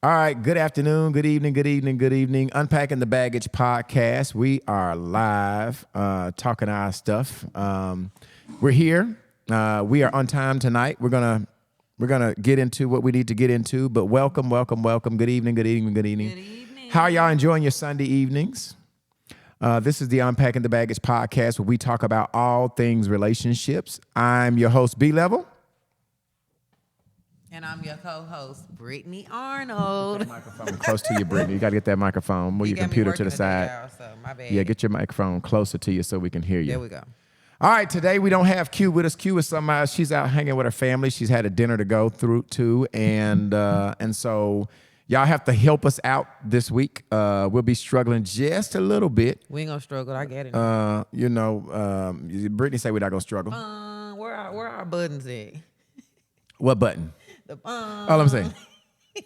All right, good afternoon, good evening, good evening, good evening. Unpacking the Baggage podcast. We are live talking our stuff. We're here. We are on time tonight. We're gonna get into what we need to get into. But welcome. Good evening, good evening, good evening. Good evening. How are y'all enjoying your Sunday evenings? This is the Unpacking the Baggage podcast where we talk about all things relationships. I'm your host, B Level. And I'm your co-host, Britney Arnold. Get that microphone close to you, Brittany. You got to get that microphone. Move your computer to the side. So my bad. Yeah, get your microphone closer to you so we can hear you. There we go. All right, today we don't have Q with us. Q is somebody. She's out hanging with her family. She's had a dinner to go through to, and so y'all have to help us out this week. We'll be struggling just a little bit. We ain't gonna struggle. I get it. Brittany say we're not gonna struggle. Where our buttons at? What button? All I'm saying,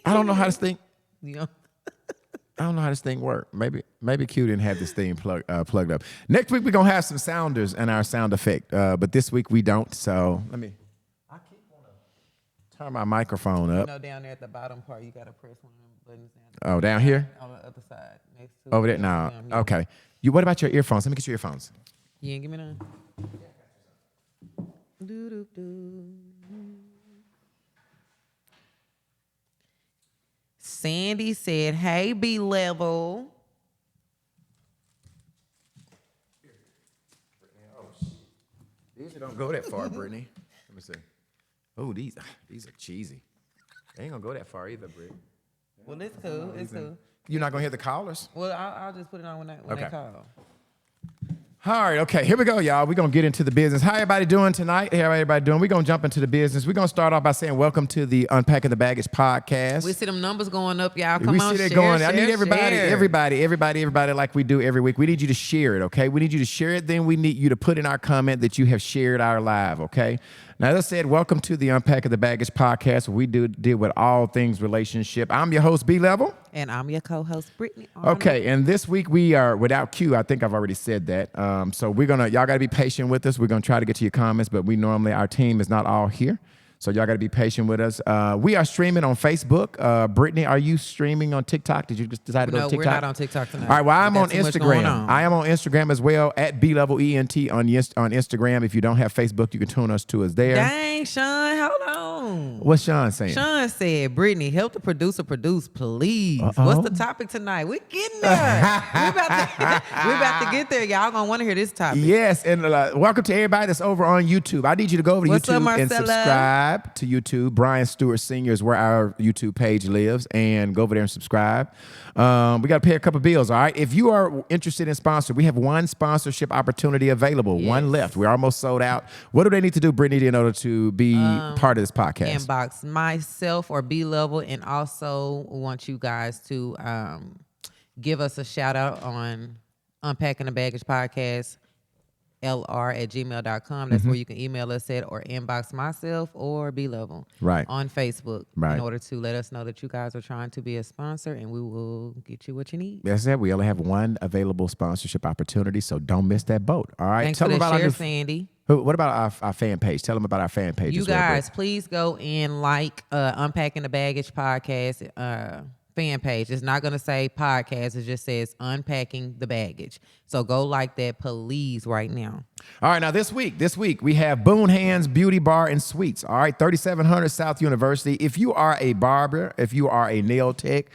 I don't know how this thing. You know. I don't know how this thing works. Maybe Q didn't have this thing plugged up. Next week we're gonna have some sounders and our sound effect, but this week we don't. So I keep wanna turn my microphone up. Down there at the bottom part, you gotta press one of them buttons down. Oh, down here? On the other side, next to. Over there? No. Okay. What about your earphones? Let me get your earphones. You ain't give me none. Do. Sandy said, "Hey, B Level." These don't go that far, Brittany. Let me see. Oh, these are cheesy. They ain't gonna go that far either, Brittany. Well, it's cool. It's cool. You're not gonna hear the callers? Well, I'll just put it on when they call. All right, okay, here we go, y'all. We're going to get into the business. How everybody doing tonight? How everybody doing? We're going to jump into the business. We're going to start off by saying welcome to the Unpacking the Baggage podcast. We see them numbers going up, y'all. Come on, see that share, going. share, I need share. everybody like we do every week. We need you to share it, okay? We need you to share it. Then we need you to put in our comment that you have shared our live, okay? Now, as I said, welcome to the Unpacking the Baggage podcast where we deal with all things relationship. I'm your host, B Level. And I'm your co-host, Britney Arnold. Okay, and this week we are without Q. I think I've already said that. So y'all got to be patient with us. We're going to try to get to your comments, but our team is not all here. So y'all got to be patient with us. We are streaming on Facebook. Brittany, are you streaming on TikTok? Did you just decide to go to TikTok? No, we're not on TikTok tonight. All right, well, I'm on Instagram. I am on Instagram as well, at BLevelENT on Instagram. If you don't have Facebook, you can tune us to us there. Dang, Sean, hold on. What's Sean saying? Sean said, Brittany, help the producer produce, please. Uh-oh. What's the topic tonight? We're getting there. we about to get there. Y'all going to want to hear this topic. Yes, and welcome to everybody that's over on YouTube. I need you to go over to YouTube and subscribe to YouTube. Brian Stewart Sr. is where our YouTube page lives, and go over there and subscribe. We got to pay a couple bills, all right? If you are interested in sponsor, we have one sponsorship opportunity available, one left. We're almost sold out. What do they need to do, Brittany, in order to be part of this podcast? Inbox myself or B Level, and also want you guys to give us a shout out on Unpacking the Baggage Podcast. LR@gmail.com. That's where you can email us at, or inbox myself or B Level on Facebook in order to let us know that you guys are trying to be a sponsor, and we will get you what you need. That's it. We only have one available sponsorship opportunity, so don't miss that boat. All right. Thanks for the share, Sandy. What about our fan page? Tell them about our fan page. You guys, please go and like Unpacking the Baggage Podcast fan page. It's not going to say podcast. It just says Unpacking the Baggage. So go like that, please, right now. All right, now this week we have Boone Hands Beauty Bar and Suites. All right, 3700 South University. If you are a barber, if you are a nail tech,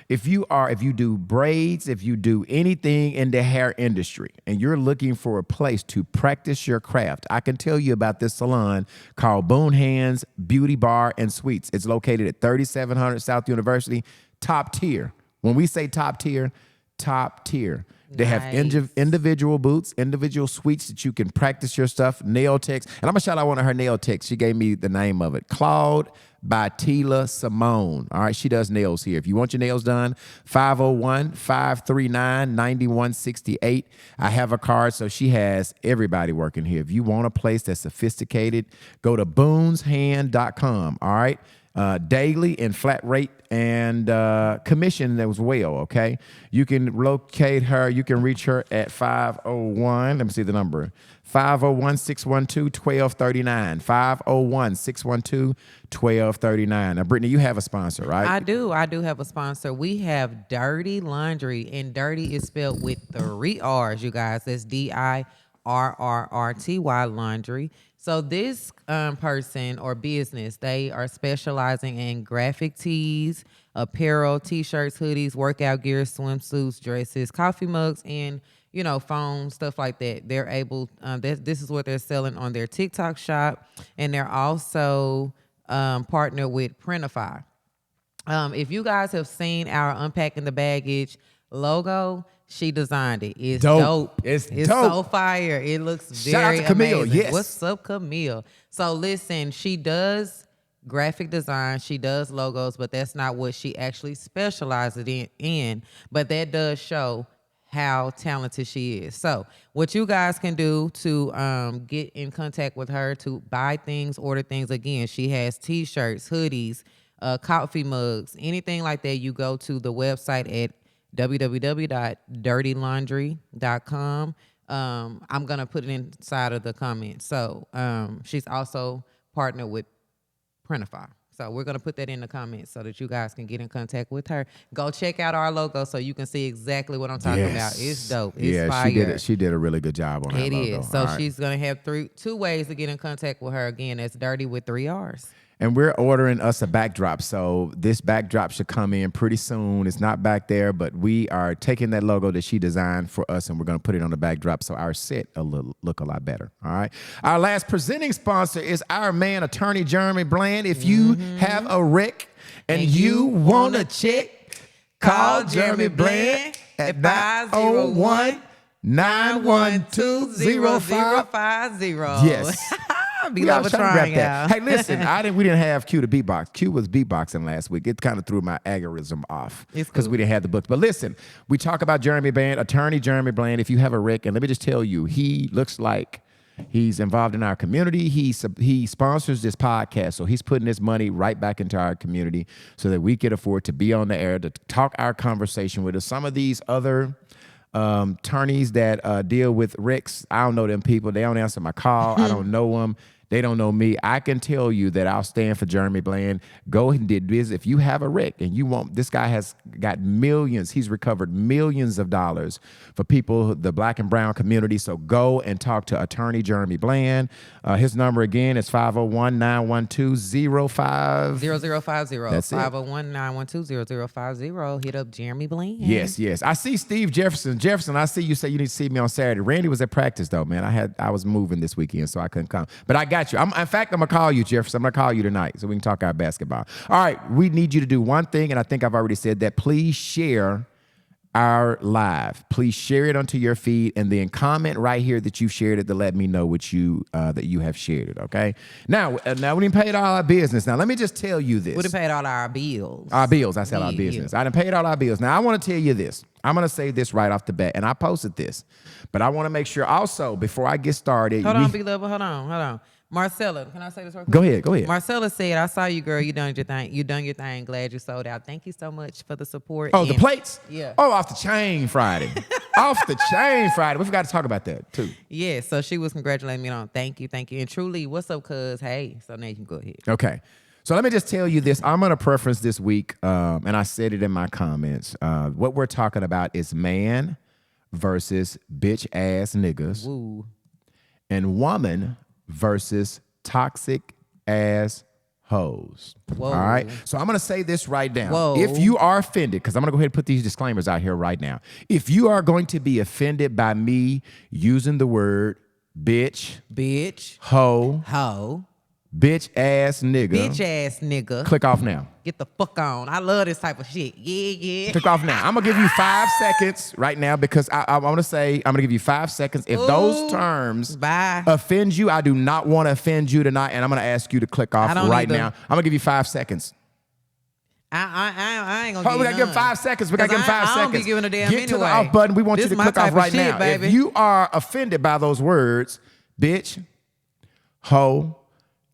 if you do braids, if you do anything in the hair industry, and you're looking for a place to practice your craft, I can tell you about this salon called Boone Hands Beauty Bar and Suites. It's located at 3700 South University. Top tier. When we say top tier, top tier. They have individual booths, individual suites that you can practice your stuff, nail techs. And I'm going to shout out one of her nail techs. She gave me the name of it. Claude by Tila Simone. All right, she does nails here. If you want your nails done, 501-539-9168. I have a card, so she has everybody working here. If you want a place that's sophisticated, go to booneshand.com. All right. Daily and flat rate and commission as well, okay? You can locate her. You can reach her at 501. Let me see the number. 501-612-1239. 501-612-1239. Now, Brittany, you have a sponsor, right? I do have a sponsor. We have Dirty Laundry, and dirty is spelled with 3 R's, you guys. That's DIRRRTY Laundry. So this person or business, they are specializing in graphic tees, apparel, t-shirts, hoodies, workout gear, swimsuits, dresses, coffee mugs, and phones, stuff like that. They're able. This is what they're selling on their TikTok shop, and they're also partnered with Printify. If you guys have seen our Unpacking the Baggage logo, she designed it. It's dope. It's dope. So fire. It looks Shout out very to Camille. amazing. Yes. What's up, Camille? So listen, she does graphic design. She does logos, but that's not what she actually specializes in. But that does show how talented she is. So what you guys can do to get in contact with her to buy things, order things, again, she has t-shirts, hoodies, coffee mugs, anything like that. You go to the website at www.dirtylaundry.com. I'm going to put it inside of the comments. So she's also partnered with Printify. So we're going to put that in the comments so that you guys can get in contact with her. Go check out our logo so you can see exactly what I'm talking about. It's dope. It's fire. She did a really good job on that logo. It is. So she's going to have 2 ways to get in contact with her. Again, that's Dirty with 3 R's. And we're ordering us a backdrop. So this backdrop should come in pretty soon. It's not back there, but we are taking that logo that she designed for us, and we're going to put it on the backdrop so our set look a lot better. All right. Our last presenting sponsor is our man, attorney Jeremy Bland. If you have a wreck and you want to check, call Jeremy Bland at 501-912-0550. Yes. B Level trying out. Hey, listen, we didn't have Q to beatbox. Q was beatboxing last week. It kind of threw my algorithm off because we didn't have the books. But listen, we talk about Jeremy Bland, attorney Jeremy Bland. If you have a wreck, and let me just tell you, he looks like he's involved in our community. He sponsors this podcast, so he's putting his money right back into our community so that we can afford to be on the air to talk our conversation with us. Some of these other attorneys that deal with wrecks, I don't know them people. They don't answer my call. I don't know them. They don't know me. I can tell you that I'll stand for Jeremy Bland. Go and did this. If you have a wreck and you want, this guy has got millions. He's recovered millions of dollars for people, the black and brown community. So go and talk to attorney Jeremy Bland. His number again is 501-912-0050. That's it. 501-912-0050. Hit up Jeremy Bland. Yes. I see Steve Jefferson. Jefferson, I see you say you need to see me on Saturday. Randy was at practice though, man. I was moving this weekend, so I couldn't come. But I got you. In fact, I'm going to call you, Jefferson. I'm going to call you tonight so we can talk our basketball. All right, we need you to do one thing, and I think I've already said that. Please share our live. Please share it onto your feed, and then comment right here that you've shared it to let me know that you have shared it, okay? Now we done paid all our business. Now, let me just tell you this. We done paid all our bills. Our bills. I said our business. I done paid all our bills. Now, I want to tell you this. I'm going to say this right off the bat, and I posted this. But I want to make sure also, before I get started. Hold on, B Level. Hold on. Marcella, can I say this real quick? Go ahead. Marcella said, I saw you, girl. You done your thing. Glad you sold out. Thank you so much for the support. Oh, the plates? Yeah. Oh, off the chain Friday. Off the chain Friday. We forgot to talk about that, too. Yeah, so she was congratulating me on thank you. And truly, what's up, cuz? Hey, so now you can go ahead. Okay. So let me just tell you this. I'm going to preference this week, and I said it in my comments. What we're talking about is man versus bitch-ass niggas. Woo. And woman versus toxic ass hoes. Whoa. All right. So I'm going to say this right now. Whoa. If you are offended, because I'm going to go ahead and put these disclaimers out here right now. If you are going to be offended by me using the word bitch, hoe, bitch ass nigga, click off now. Get the fuck on. I love this type of shit. Yeah. Click off now. I'm going to give you 5 seconds right now because I want to say, I'm going to give you 5 seconds. If those terms offend you, I do not want to offend you tonight, and I'm going to ask you to click off right now. I'm going to give you 5 seconds. I ain't gonna we got to give him 5 seconds. We got to give him 5 seconds. I don't be giving a damn Get to the off button. We want you to click off right now. If you are offended by those words, bitch, hoe,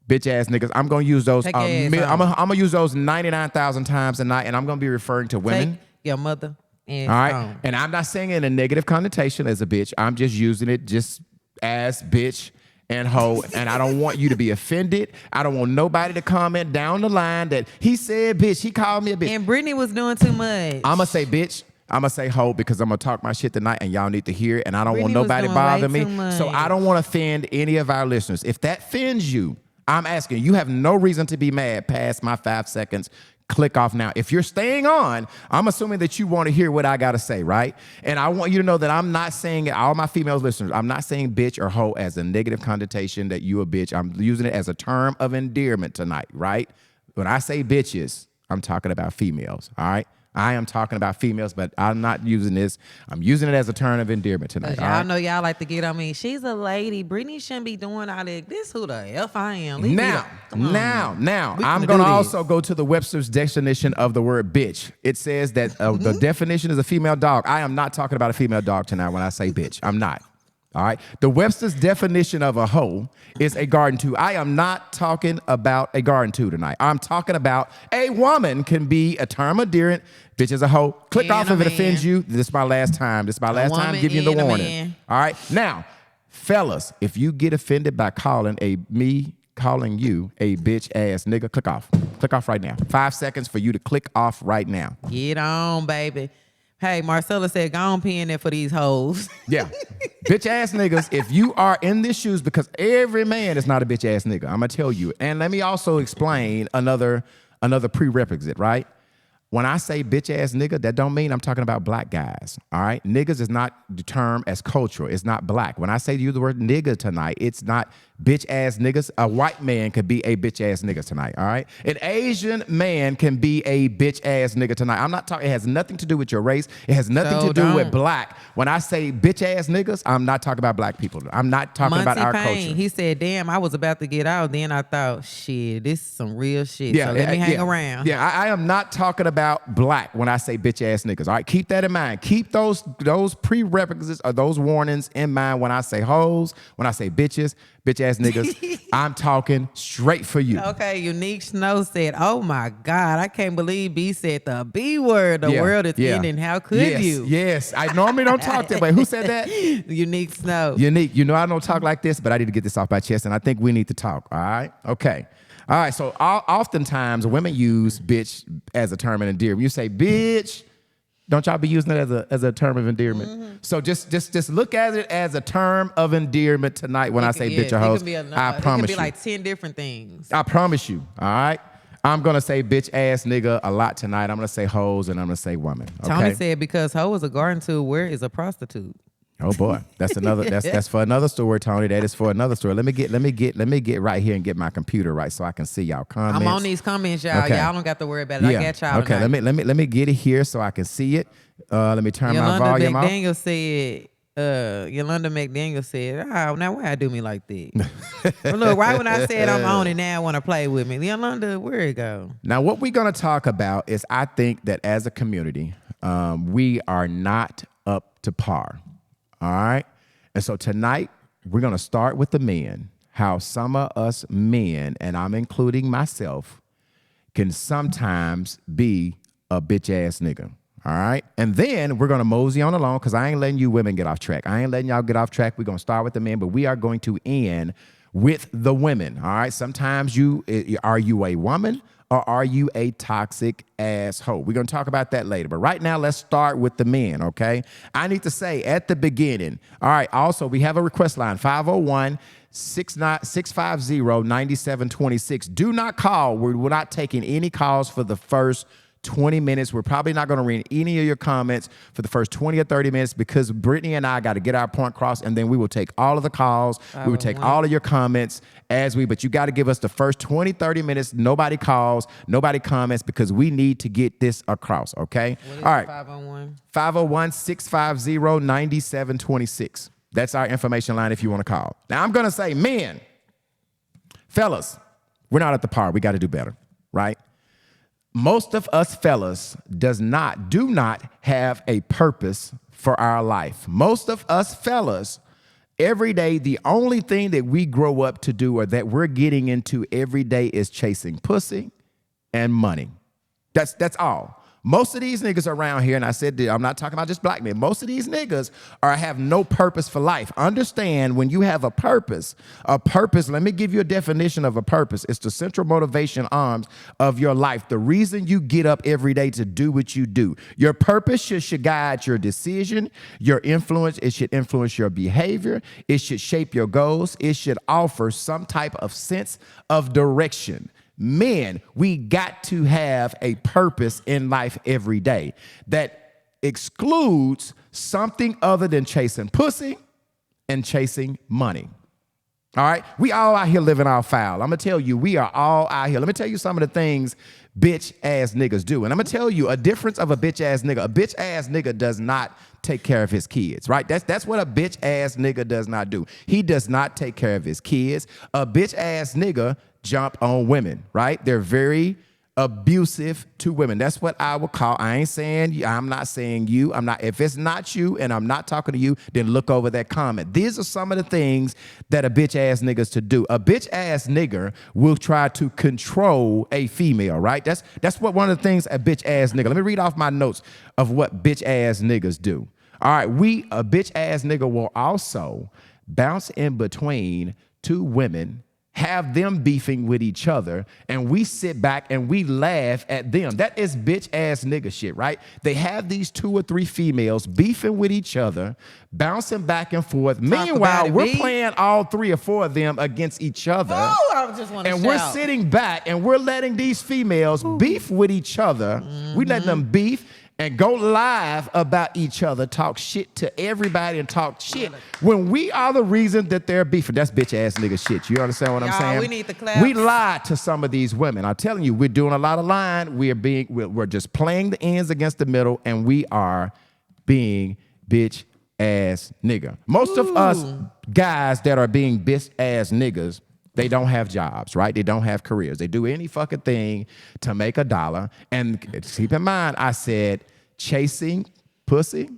bitch ass niggas. I'm gonna use those. Take your ass I'm home. gonna use those 99,000 times a night, and I'm gonna be referring to women. Take your mother and All right, home. and I'm not saying it in a negative connotation as a bitch. I'm just using it just as bitch and hoe, and I don't want you to be offended. I don't want nobody to comment down the line that he said bitch, he called me a bitch. And Britney was doing too much. I'm gonna say bitch. I'm gonna say hoe because I'm gonna talk my shit tonight, and y'all need to hear it. And I don't want Britney was nobody doing bother way me. too much. So I don't want to offend any of our listeners. If that offends you, I'm asking. You have no reason to be mad past my 5 seconds. Click off now. If you're staying on, I'm assuming that you want to hear what I got to say, right? And I want you to know that I'm not saying it, all my female listeners, I'm not saying bitch or hoe as a negative connotation that you a bitch. I'm using it as a term of endearment tonight, right? When I say bitches, I'm talking about females, all right? I am talking about females, but I'm not using this. I'm using it as a term of endearment tonight. Y'all know y'all like to get on me. She's a lady. Britney shouldn't be doing all that. This who the F I am. Leave me Now, alone. now, We I'm finna going to do this. also go to the Webster's definition of the word bitch. It says that the definition is a female dog. I am not talking about a female dog tonight when I say bitch. I'm not. All right. The Webster's definition of a hoe is a garden tool. I am not talking about a garden tool tonight. I'm talking about a woman can be a term of endearment. Bitch is a hoe. Click And off a if it man. offends you. This is my last time. This is my last time woman giving you the and a warning. man. All right. Now, fellas, if you get offended by calling you a bitch ass nigga, click off. Click off right now. 5 seconds for you to click off right now. Get on, baby. Hey, Marcella said, go on paying it for these hoes. Yeah. Bitch ass niggas, if you are in these shoes, because every man is not a bitch ass nigga, I'm gonna tell you. And let me also explain another prerequisite, right? When I say bitch ass nigga, that don't mean I'm talking about black guys. All right. Niggas is not the term as cultural. It's not black. When I say to you the word nigga tonight, it's not bitch ass niggas. A white man could be a bitch ass nigga tonight. All right. An Asian man can be a bitch ass nigga tonight. I'm not talking, it has nothing to do with your race. It has nothing So to do with don't. black. When I say bitch ass niggas, I'm not talking about black people. I'm not talking about our Payne, culture. he said, damn, I was about to get out. Then I thought, shit, this is some real shit. So let me hang around. Yeah, I am not talking about black when I say bitch ass niggas. All right, keep that in mind. Keep those prerequisites or those warnings in mind when I say hoes, when I say bitches, bitch ass niggas. I'm talking straight for you. Okay, Unique Snow said, oh my God, I can't believe B said the B word. The Yeah, world is yeah. ending. How could you? Yes, I normally don't talk that way. Who said that? Unique Snow. Unique. You know I don't talk like this, but I need to get this off my chest, and I think we need to talk. All right? Okay. All right. So oftentimes women use bitch as a term of endearment. You say bitch, don't y'all be using it as a term of endearment? Mm-hmm. So just look at it as a term of endearment tonight when I say bitch or hoes. I promise It can be you. like 10 different things. I promise you. All right. I'm gonna say bitch ass nigga a lot tonight. I'm gonna say hoes and I'm gonna say woman. Okay? Tony said, because hoe is a garden tool, where is a prostitute? Oh boy, that's another. That's for another story, Tony. That is for another story. Let me get right here and get my computer right so I can see y'all comments. I'm on these comments, y'all. Okay. Y'all don't got to worry about it. I got y'all Okay. tonight. Let me get it here so I can see it. Let me turn my volume off. Yolanda McDaniel said, oh, now why I do me like that? Well, look, right when I said I'm on it, now I want to play with me. Yolanda, where it go? Now, what we're gonna talk about is I think that as a community, we are not up to par. All right. And so tonight we're going to start with the men, how some of us men, and I'm including myself, can sometimes be a bitch ass nigga. All right. And then we're going to mosey on along because I ain't letting you women get off track. I ain't letting y'all get off track. We're going to start with the men, but we are going to end with the women. All right. Sometimes are you a woman or are you a toxic asshole? We're going to talk about that later. But right now, let's start with the men, okay? I need to say at the beginning, all right, also, we have a request line, 501-650-9726. Do not call. We're not taking any calls for the first 20 minutes. We're probably not going to read any of your comments for the first 20 or 30 minutes because Brittany and I got to get our point across, and then we will take all of the calls. We will take all of your comments but you got to give us the first 20, 30 minutes. Nobody calls, nobody comments because we need to get this across, okay? All right. 501-650-9726. That's our information line if you want to call. Now, I'm going to say, men, fellas, we're not at the par. We got to do better, right? Most of us fellas do not have a purpose for our life. Most of us fellas Every day, the only thing that we grow up to do or that we're getting into every day is chasing pussy and money. That's all. Most of these niggas around here, and I said I'm not talking about just black men. Most of these niggas have no purpose for life. Understand when you have a purpose, let me give you a definition of a purpose. It's the central motivation arms of your life. The reason you get up every day to do what you do. Your purpose should guide your decision, your influence. It should influence your behavior. It should shape your goals. It should offer some type of sense of direction. Men, we got to have a purpose in life every day that excludes something other than chasing pussy and chasing money. All right? We all out here living our foul. I'm going to tell you, we are all out here. Let me tell you some of the things bitch ass niggas do. And I'm going to tell you a difference of a bitch ass nigga. A bitch ass nigga does not take care of his kids, right? That's what a bitch ass nigga does not do. He does not take care of his kids. A bitch ass nigga jump on women, right? They're very abusive to women. That's what I would call, I'm not saying you, if it's not you and I'm not talking to you, then look over that comment. These are some of the things that a bitch ass niggas to do. A bitch ass nigger will try to control a female, right? That's what one of the things a bitch ass nigga, let me read off my notes of what bitch ass niggas do. All right, a bitch ass nigga will also bounce in between two women, have them beefing with each other, and we sit back and we laugh at them. That is bitch ass nigga shit, right? They have these 2 or 3 females beefing with each other, bouncing back and forth. Meanwhile, we're playing all 3 or 4 of them against each other. Oh, I just want to shout. And we're sitting back and we're letting these females beef with each other. We let them beef and go live about each other, talk shit to everybody and talk shit when we are the reason that they're beefing. That's bitch ass nigga shit. You understand what I'm saying? We need the claps. We lied to some of these women. I'm telling you, we're doing a lot of lying. We're just playing the ends against the middle, and we are being bitch ass nigga. Most of us guys that are being bitch ass niggas, they don't have jobs, right? They don't have careers. They do any fucking thing to make a dollar. And keep in mind, I said chasing pussy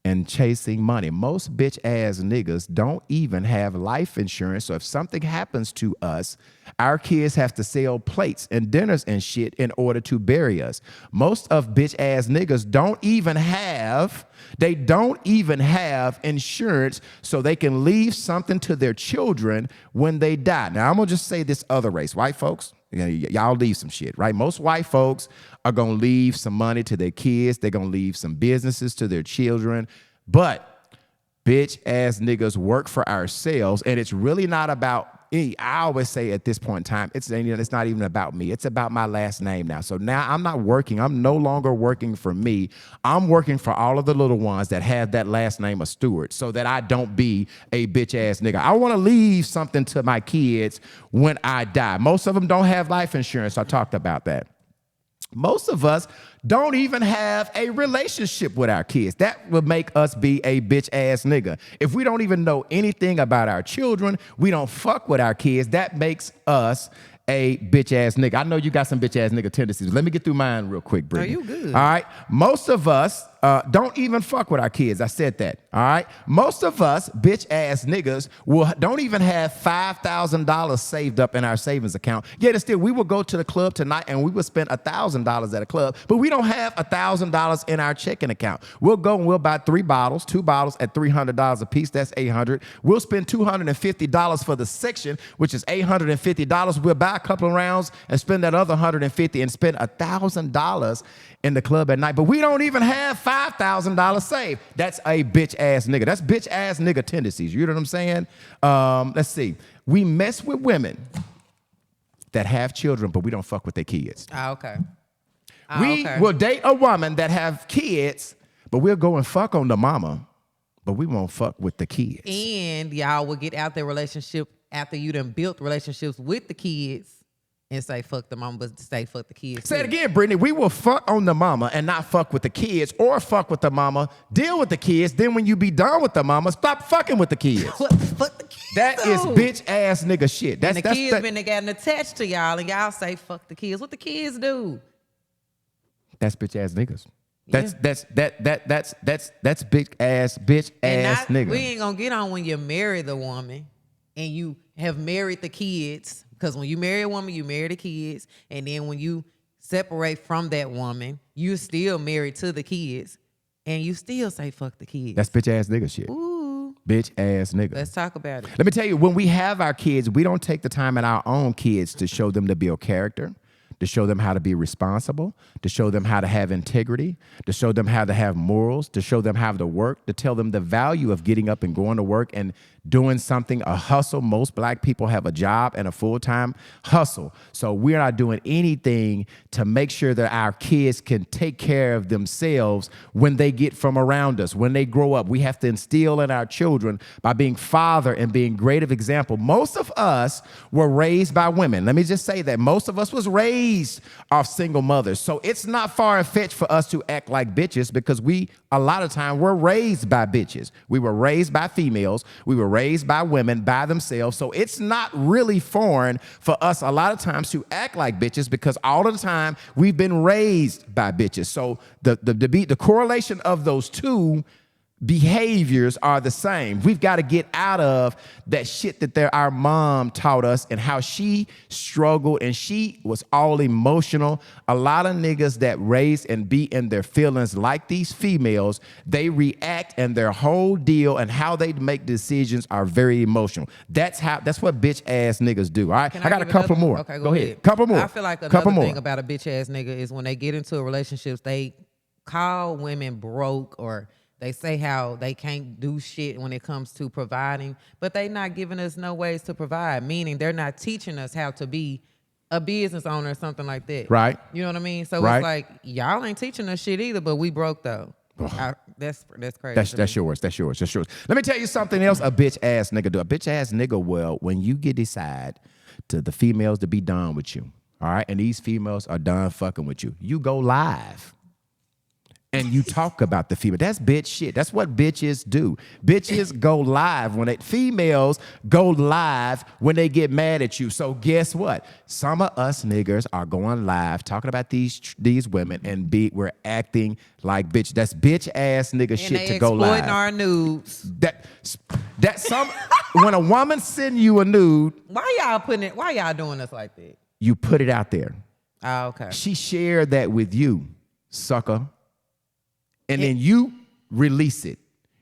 and chasing money. Most bitch ass niggas don't even have life insurance. So if something happens to us, our kids have to sell plates and dinners and shit in order to bury us. Most of bitch ass niggas don't even have insurance so they can leave something to their children when they die. Now, I'm going to just say this other race, white folks. Y'all leave some shit, right? Most white folks are going to leave some money to their kids. They're going to leave some businesses to their children. But bitch ass niggas work for ourselves, and it's really not about me. I always say at this point in time, it's not even about me. It's about my last name now. So now I'm not working. I'm no longer working for me. I'm working for all of the little ones that have that last name of Stewart so that I don't be a bitch ass nigga. I want to leave something to my kids when I die. Most of them don't have life insurance. I talked about that. Most of us don't even have a relationship with our kids. That would make us be a bitch ass nigga. If we don't even know anything about our children, we don't fuck with our kids, that makes us a bitch ass nigga. I know you got some bitch ass nigga tendencies. Let me get through mine real quick, Britney. Are you good? All right. Most of us don't even fuck with our kids. I said that. All right. Most of us bitch ass niggas don't even have $5,000 saved up in our savings account. Yet still, we will go to the club tonight and we will spend $1,000 at a club, but we don't have $1,000 in our checking account. We'll go and we'll buy 2 bottles at $300 a piece. That's $800. We'll spend $250 for the section, which is $850. We'll buy a couple of rounds and spend that other $150 and spend $1,000 in the club at night. But we don't even have $5,000 saved. That's a bitch ass nigga. That's bitch ass nigga tendencies. You know what I'm saying? Let's see. We mess with women that have children, but we don't fuck with their kids. Okay. We will date a woman that have kids, but we'll go and fuck on the mama, but we won't fuck with the kids. And y'all will get out their relationship after you done built relationships with the kids and say fuck the mama, but say fuck the kids. Say it again, Brittany. We will fuck on the mama and not fuck with the kids, or fuck with the mama, deal with the kids. Then when you be done with the mama, stop fucking with the kids. What the fuck the kids That do? is bitch ass nigga shit. And the kids been getting attached to y'all, and y'all say fuck the kids. What the kids do? That's bitch ass niggas. That's bitch ass nigga. We ain't gonna get on when you marry the woman and you have married the kids. Because when you marry a woman, you marry the kids. And then when you separate from that woman, you're still married to the kids. And you still say fuck the kids. That's bitch ass nigga shit. Ooh. Bitch ass nigga. Let's talk about it. Let me tell you, when we have our kids, we don't take the time in our own kids to show them to build character, to show them how to be responsible, to show them how to have integrity, to show them how to have morals, to show them how to work, to tell them the value of getting up and going to work and doing something, a hustle. Most black people have a job and a full-time hustle. So we're not doing anything to make sure that our kids can take care of themselves when they get from around us, when they grow up. We have to instill in our children by being father and being great of example. Most of us were raised by women. Let me just say that most of us was raised off single mothers. So it's not far-fetched for us to act like bitches because we, a lot of time, were raised by bitches. We were raised by females. We were raised by women by themselves. So it's not really foreign for us a lot of times to act like bitches because all of the time we've been raised by bitches. So the correlation of those two behaviors are the same. We've got to get out of that shit that our mom taught us and how she struggled and she was all emotional. A lot of niggas that raise and be in their feelings like these females, they react and their whole deal and how they make decisions are very emotional. That's what bitch ass niggas do. All right, I got a couple more. Okay, go ahead. Couple more. I feel like another thing about a bitch ass nigga is when they get into a relationship, they call women broke or they say how they can't do shit when it comes to providing, but they not giving us no ways to provide, meaning they're not teaching us how to be a business owner or something like that. Right. You know what I mean? So right. It's like, y'all ain't teaching us shit either, but we broke though. That's crazy. That's yours. Let me tell you something else a bitch ass nigga do. A bitch ass nigga, well, when you decide to the females to be done with you, all right, and these females are done fucking with you, you go live. And you talk about the female. That's bitch shit. That's what bitches do. Bitches go live females go live when they get mad at you. So guess what? Some of us niggers are going live talking about these women and we're acting like bitch. That's bitch ass nigga shit to go live. Exploiting our nudes. When a woman send you a nude, why y'all doing us like that? You put it out there. Oh, okay. She shared that with you, sucker. And then you release it.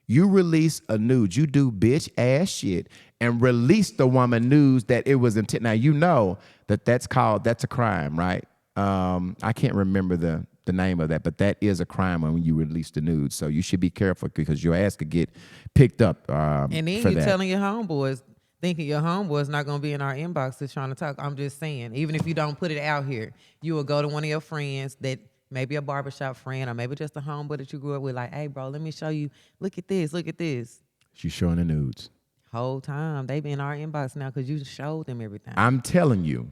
You release a nude. You do bitch ass shit and release the woman news that it was intent. Now, you know that's a crime, right? I can't remember the name of that, but that is a crime when you release the nudes. So you should be careful because your ass could get picked up and then you're telling your homeboys, thinking your homeboy's not going to be in our inboxes trying to talk. I'm just saying, even if you don't put it out here, you will go to one of your friends that maybe a barbershop friend or maybe just a homeboy that you grew up with, like, hey, bro, let me show you. Look at this. She's showing the nudes. Whole time. They be in our inbox now because you showed them everything. I'm telling you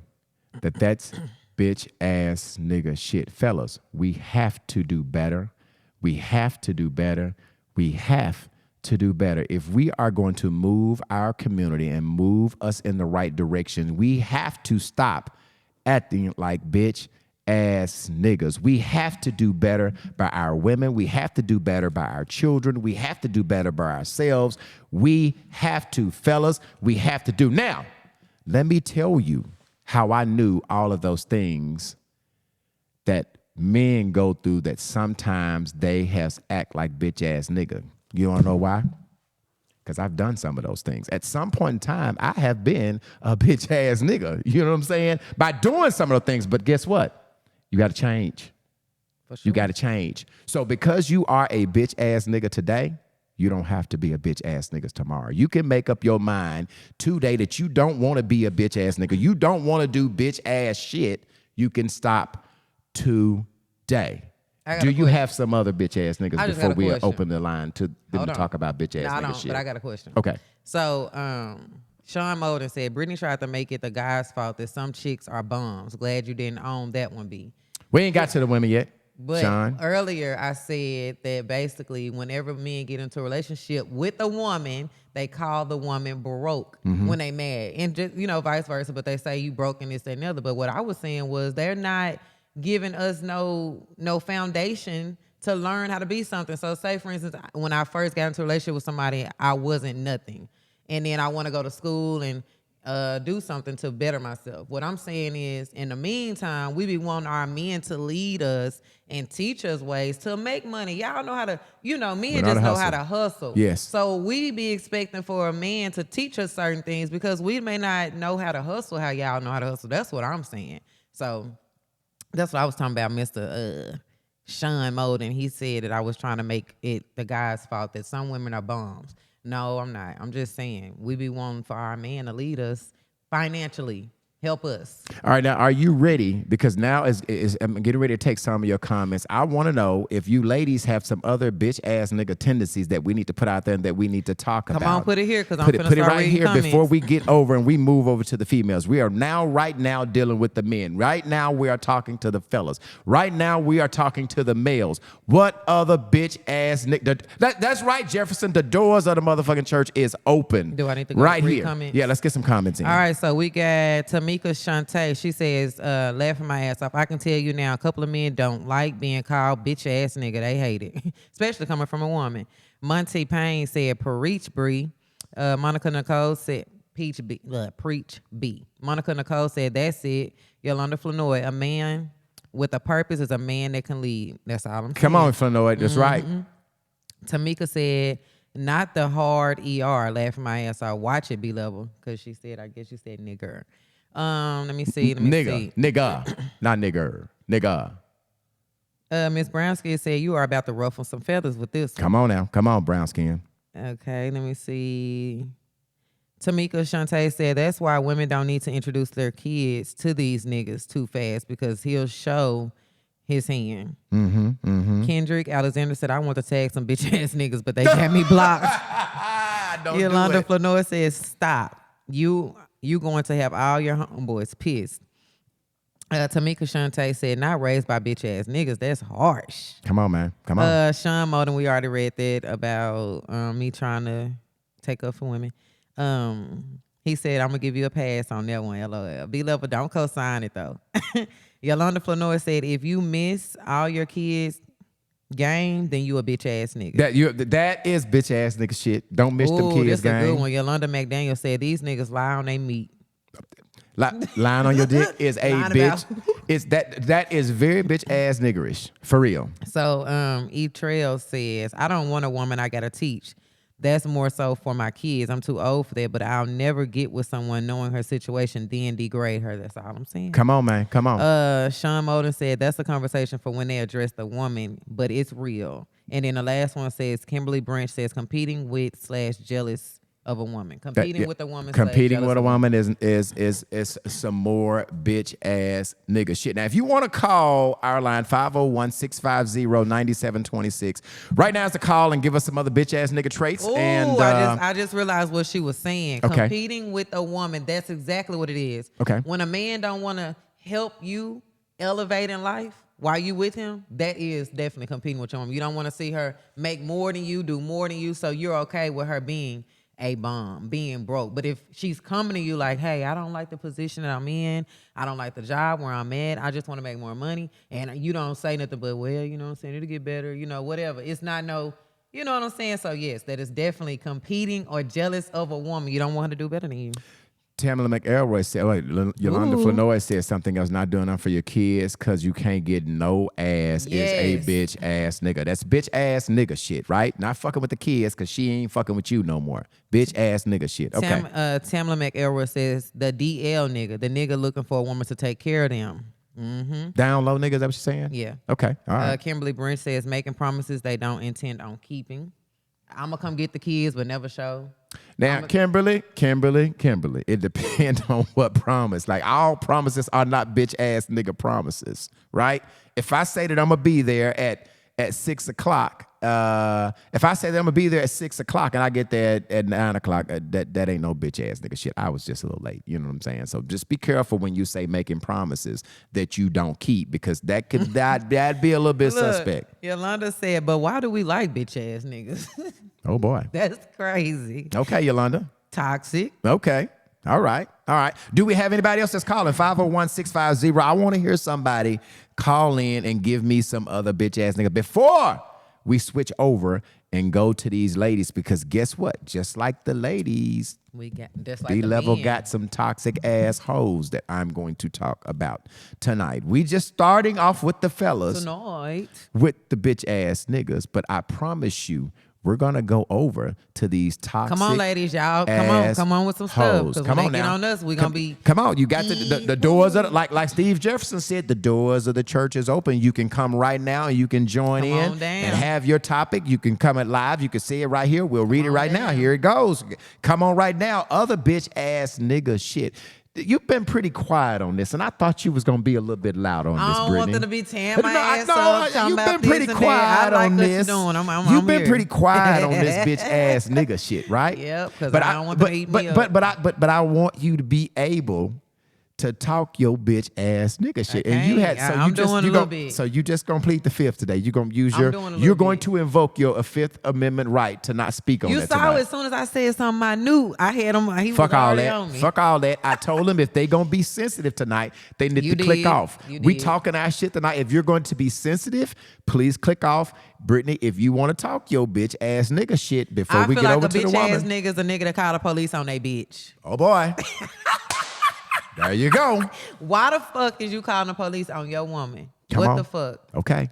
that's bitch ass nigga shit. Fellas, we have to do better. We have to do better. If we are going to move our community and move us in the right direction, we have to stop acting like bitch ass niggas. We have to do better by our women. We have to do better by our children. We have to do better by ourselves. We have to, fellas, we have to do. Now, let me tell you how I knew all of those things that men go through that sometimes they act like bitch ass nigga. You wanna know why? Because I've done some of those things. At some point in time, I have been a bitch ass nigga. You know what I'm saying? By doing some of those things, but guess what? You got to change. For sure. You got to change. So because you are a bitch ass nigga today, you don't have to be a bitch ass nigga tomorrow. You can make up your mind today that you don't want to be a bitch ass nigga. You don't want to do bitch ass shit. You can stop today. Do you have some other bitch ass niggas before we open the line to them to talk about bitch ass nigga shit? But I got a question. Okay. So, Sean Molden said, Britney tried to make it the guy's fault that some chicks are bums. Glad you didn't own that one, B. We ain't got to the women yet, but Sean. Earlier I said that basically whenever men get into a relationship with a woman, they call the woman broke when they mad. And just, vice versa, but they say you broke and this, that, and the other. But what I was saying was they're not giving us no foundation to learn how to be something. So say, for instance, when I first got into a relationship with somebody, I wasn't nothing. And then I want to go to school and do something to better myself. What I'm saying is, in the meantime, we be wanting our men to lead us and teach us ways to make money. Y'all know how to, men just know how to hustle. Yes. So we be expecting for a man to teach us certain things because we may not know how to hustle how y'all know how to hustle. That's what I'm saying. So that's what I was talking about, Mr. Sean Molden. He said that I was trying to make it the guy's fault that some women are bums. No, I'm not. I'm just saying we be wanting for our man to lead us financially, help us. All right, now are you ready? Because now I'm getting ready to take some of your comments. I want to know if you ladies have some other bitch ass nigga tendencies that we need to put out there and that we need to talk about. Come on, put it here because I'm finna put it start right reading here comments. before we get over and we move over to the females. We are right now dealing with the men. Right now we are talking to the fellas. Right now we are talking to the males. What other bitch ass nigga? That's right, Jefferson. The doors of the motherfucking church is open. Do I need to go right read here? comments? Yeah, let's get some comments in. All right, so we got Tamika Shantae. She says, laughing my ass off. I can tell you now, a couple of men don't like being called bitch ass nigga. They hate it, especially coming from a woman. Monty Payne said, preach, Bree. Monica Nicole said, preach, B. Monica Nicole said, that's it. Yolanda Flanoy, a man with a purpose is a man that can lead. That's all I'm saying. Come on, Flanoy. That's right. Tamika said, not the hard ER. Laughing my ass off. Watch it, B Level. Because she said, I guess you said nigger. Let me see. Nigga, not nigger, nigga. Miss Brownskin said you are about to ruffle some feathers with this one. Come on now, come on, brown skin. Okay, let me see. Tamika Shantae said that's why women don't need to introduce their kids to these niggas too fast because he'll show his hand. Kendrick Alexander said I want to tag some bitch ass niggas, but they got me blocked. Yolanda Flanoy says stop. You going to have all your homeboys pissed. Tamika Shantae said, not raised by bitch ass niggas. That's harsh. Come on, man. Come on. Sean Moden, we already read that about me trying to take up for women. He said, I'm going to give you a pass on that one, LOL. B Level, don't co-sign it, though. Yolanda Flanoy said, if you miss all your kids' game, then you a bitch ass nigga. That is bitch ass nigga shit. Don't miss them kids' game. That's a good one. Yolanda McDaniel said, these niggas lie on their meat. Lying on your dick is a bitch. It's that is very bitch ass niggerish. For real. So E Trail says, I don't want a woman I gotta teach. That's more so for my kids. I'm too old for that, but I'll never get with someone knowing her situation, then degrade her. That's all I'm saying. Come on, man. Come on. Sean Moden said that's a conversation for when they address the woman, but it's real. And then the last one says, Kimberly Branch says, competing with / jealous of a woman. Competing with a woman. Competing with a woman is some more bitch ass nigga shit. Now, if you want to call our line 501-650-9726, right now is the call and give us some other bitch ass nigga traits. Ooh, and I just realized what she was saying. Okay. Competing with a woman. That's exactly what it is. Okay. When a man don't want to help you elevate in life while you with him, that is definitely competing with your woman. You don't want to see her make more than you, do more than you, so you're okay with her being a bomb, being broke. But if she's coming to you like, hey, I don't like the position that I'm in, I don't like the job where I'm at, I just want to make more money, and you don't say nothing but, well, you know what I'm saying, it'll get better, whatever. It's not no, you know what I'm saying? So yes, that is definitely competing or jealous of a woman. You don't want her to do better than you. Tamala McElroy said, Yolanda Flanoy said something else, not doing enough for your kids because you can't get no ass is a bitch ass nigga. That's bitch ass nigga shit, right? Not fucking with the kids because she ain't fucking with you no more. Bitch ass nigga shit. Okay. Tamala McElroy says the DL nigga, the nigga looking for a woman to take care of them. Mm-hmm. Down low niggas, is that what you're saying? Yeah. Okay. All right. Kimberly Branch says making promises they don't intend on keeping. I'm going to come get the kids but never show. Now, Kimberly, it depends on what promise. Like, all promises are not bitch ass nigga promises, right? If I say that I'm gonna be there at 6 o'clock, if I say that I'm gonna be there at 6 o'clock and I get there at 9 o'clock, that ain't no bitch ass nigga shit. I was just a little late. You know what I'm saying? So just be careful when you say making promises that you don't keep, because that could that'd be a little bit suspect. Yolanda said, but why do we like bitch ass niggas? Oh boy. That's crazy. Okay, Yolanda. Toxic. Okay. All right. Do we have anybody else that's calling? 501-650. I want to hear somebody call in and give me some other bitch ass nigga before we switch over and go to these ladies, because guess what? Just like the ladies, We got just like B the Level men. got some toxic ass hoes that I'm going to talk about tonight. We just starting off with the fellas, Tonight. with the bitch ass niggas, but I promise you, we're gonna go over to these toxic. Come on, ladies, y'all. ass Come on with some hoes. stuff. Because Come when on they get now. on us, we gonna be. Come on, you got the doors of like Steve Jefferson said, the doors of the church is open. You can come right now and you can join Come in on down. and have your topic. You can come it live. You can say it right here. We'll read it right now. down. Here it goes. Come on right now. Other bitch ass nigga shit. You've been pretty quiet on this, and I thought you was gonna be a little bit loud on this, I don't want Brittany. them to be tearing my No, ass up. talking you've about been pretty this and quiet that. I like on what this. you're doing. You've I'm been here. pretty quiet on this bitch ass nigga shit, right? Yep, 'cause I don't want them to eat me up. But I want you to be able to talk your bitch ass nigga shit. And you had I'm you just doing a you little gon- bit. so you just gonna plead the fifth today. You're gonna use I'm your doing a little you're going bit. to invoke your Fifth Amendment right to not speak on You that saw tonight. as soon as I said something I knew, I had him. He Fuck was all already that. on me. Fuck all that. I told them if they gonna be sensitive tonight, they need You to click did. off. You We did. talking our shit tonight. If you're going to be sensitive, please click off. Brittany, if you want to talk your bitch ass nigga shit before I we feel get like over a to the bitch ass woman. nigga is a nigga that call the police on they bitch. Oh boy. There you go. Why the fuck is you calling the police on your woman? Come what on. the fuck? Okay.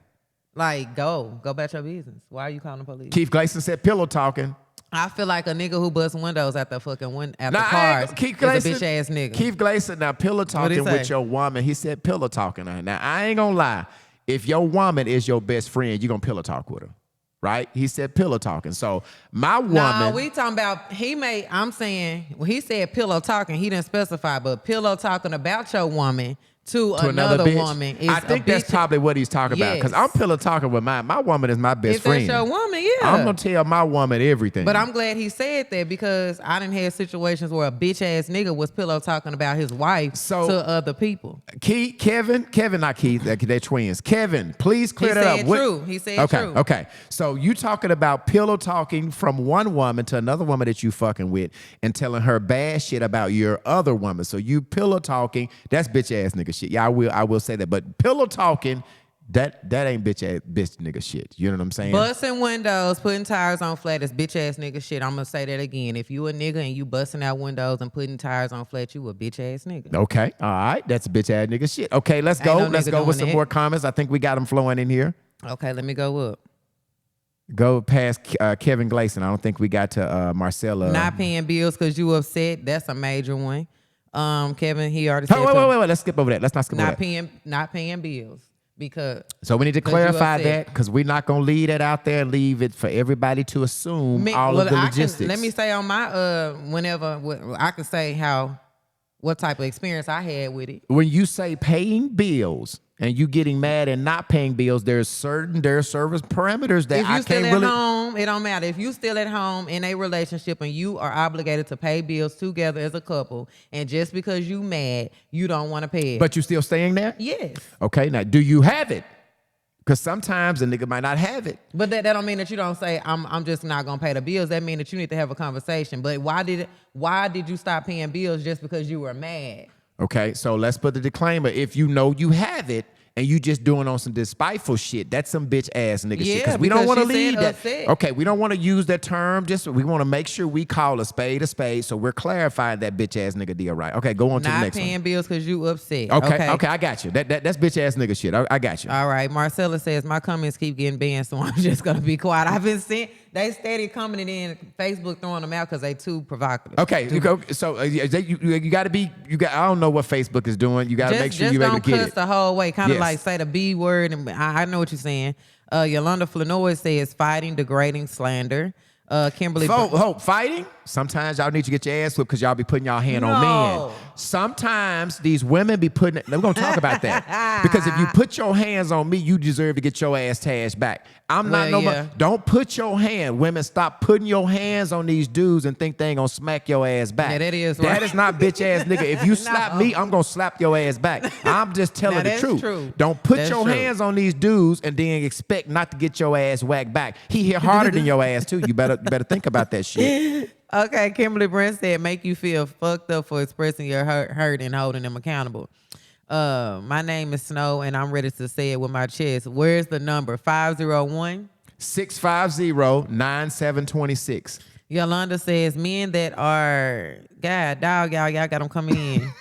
Like, go about your business. Why are you calling the police? Keith Gleason said pillow talking. I feel like a nigga who busts windows at the fucking after Nah, I cars ain't- Keith is a Gleason, bitch ass nigga. Keith Gleason, now pillow What'd he talking with say? your woman. He said pillow talking. Now I ain't gonna lie. If your woman is your best friend, you gonna pillow talk with her, right? He said pillow talking. So my woman. No, we talking about I'm saying when he said pillow talking, he didn't specify, but pillow talking about your woman to another bitch. woman is I think a that's bitch. probably what he's talking about. Because Yes. I'm pillow talking with my woman is my best If friend. that's your woman, yeah. I'm gonna tell my woman everything. But I'm glad he said that because I didn't have situations where a bitch ass nigga was pillow talking about his wife So- to other people. Kevin, not Keith, they're twins. Kevin, please clear He that said up. true. He said okay, true. Okay, so you talking about pillow talking from one woman to another woman that you fucking with and telling her bad shit about your other woman. So you pillow talking, that's bitch ass nigga shit. Yeah, I will say that. But pillow talking, that ain't bitch ass bitch nigga shit. You know what I'm saying? Busting windows, putting tires on flat is bitch ass nigga shit. I'm gonna say that again. If you a nigga and you busting out windows and putting tires on flat, you a bitch ass nigga. Okay, all right, that's bitch ass nigga shit. Okay, let's Ain't go. no Let's nigga go with doing some that. more comments. I think we got them flowing in here. Okay, let me go up. Go past Kevin Gleason. I don't think we got to Marcella. Not paying bills because you upset. That's a major one. Kevin, he already Oh, said wait. Let's skip over that. Let's not skip over that. not paying bills because So we need to 'cause you clarify upset. that because we're not going to leave that out there and leave it for everybody to assume all of the logistics. Let me say on my I can say what type of experience I had with it. When you say paying bills and you getting mad and not paying bills, there's service parameters that If you I still can't at really. home, it don't matter. If you still at home in a relationship and you are obligated to pay bills together as a couple, and just because you mad, you don't want to pay it. But you still staying there? yes. Okay, now do you have it? Because sometimes a nigga might not have it. But that don't mean that you don't say I'm just not gonna pay the bills. That mean that you need to have a conversation. But why did you stop paying bills just because you were mad? Okay, so let's put the disclaimer. If you know you have it and you just doing on some despiteful shit, that's some bitch ass nigga shit. Yeah, We don't because want to she said leave that. upset. Okay, we don't want to use that term. Just we want to make sure we call a spade, so we're clarifying that bitch ass nigga deal right. Okay, go on to the Not next paying one. bills because you upset. Okay, I got you. That's bitch ass nigga shit. I got you. All right. Marcella says my comments keep getting banned, so I'm just gonna be quiet. I've been seeing they steady commenting in Facebook throwing them out because they too provocative. Okay, you go. So you got to be. I don't know what Facebook is doing. You got to make sure just you're able don't to get cuss it. the whole way. Kind of Yes. like say the B word, and I know what you're saying. Yolanda Flanoy says fighting, degrading, slander. Kimberly. Fighting? Sometimes y'all need to get your ass whipped because y'all be putting y'all hand on No. men. Sometimes these women be putting it. We're going to talk about that. Because if you put your hands on me, you deserve to get your ass tashed back. I'm not Well, no yeah. more. Don't put your hand. Women, stop putting your hands on these dudes and think they ain't going to smack your ass back. Yeah, that is That right. is not bitch ass nigga. If you slap me, I'm going to slap your ass back. I'm just telling Now, the that's truth. true. Don't put That's your true. hands on these dudes and then expect not to get your ass whacked back. He hit harder than your ass too. You better think about that shit. Okay, Kimberly Brent said make you feel fucked up for expressing your hurt and holding them accountable. My name is Snow, and I'm ready to say it with my chest. Where's the number? 501? 650-9726. Yolanda says, men that are, God, dog, y'all got them coming in.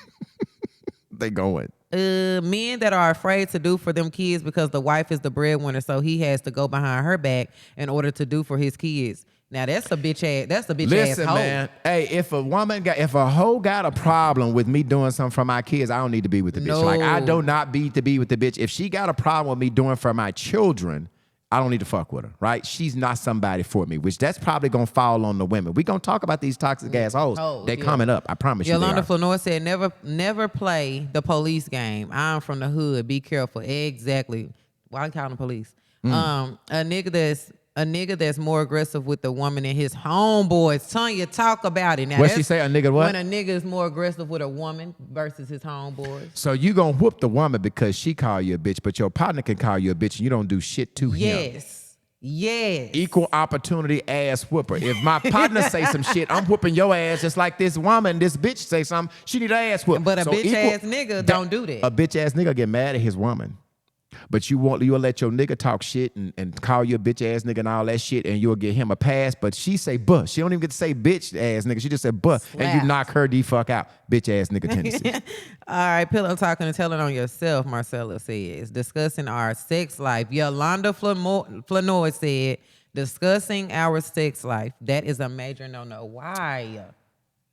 They going. Men that are afraid to do for them kids because the wife is the breadwinner, so he has to go behind her back in order to do for his kids. Now that's a bitch ass. That's a bitch ass hoe. Listen, man. Hey, if a hoe got a problem with me doing something for my kids, I don't need to be with the bitch. No. Like I do not need to be with the bitch. If she got a problem with me doing for my children, I don't need to fuck with her, right? She's not somebody for me, which that's probably gonna fall on the women. We're gonna talk about these toxic ass hoes. They coming up. I promise you. Yolanda Flanor said, never play the police game. I'm from the hood. Be careful. Exactly. Why I call them police? A nigga that's more aggressive with the woman than his homeboys. Tanya, talk about it. Now, What she say? A nigga what? When a nigga is more aggressive with a woman versus his homeboys. So you gonna whoop the woman because she call you a bitch, but your partner can call you a bitch and you don't do shit to him. Yes. Equal opportunity ass whooper. If my partner say some shit, I'm whooping your ass just like this woman, this bitch say something, she need her ass whooped. But a bitch ass nigga don't do that. A bitch ass nigga get mad at his woman. But you'll let your nigga talk shit and call you a bitch ass nigga and all that shit, and you'll get him a pass. But she say buh. She don't even get to say bitch ass nigga. She just said buh. Slap. And you knock her the fuck out. Bitch ass nigga tendency. All right, pillow talking and telling on yourself, Marcella says. Discussing our sex life. Yolanda Flanoy said, discussing our sex life. That is a major no-no. Why?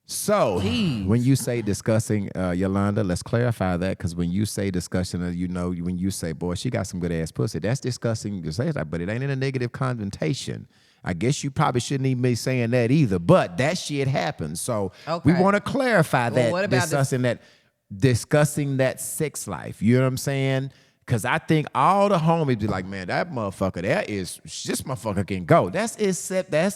So, Please. when you say discussing, Yolanda, let's clarify that, because when you say discussion, when you say, boy, she got some good ass pussy, that's discussing your sex life, but it ain't in a negative connotation. I guess you probably shouldn't even be saying that either, but that shit happens. So we want to clarify that, what about discussing that sex life. You know what I'm saying? Because I think all the homies be like, man, that motherfucker, this motherfucker can go. That's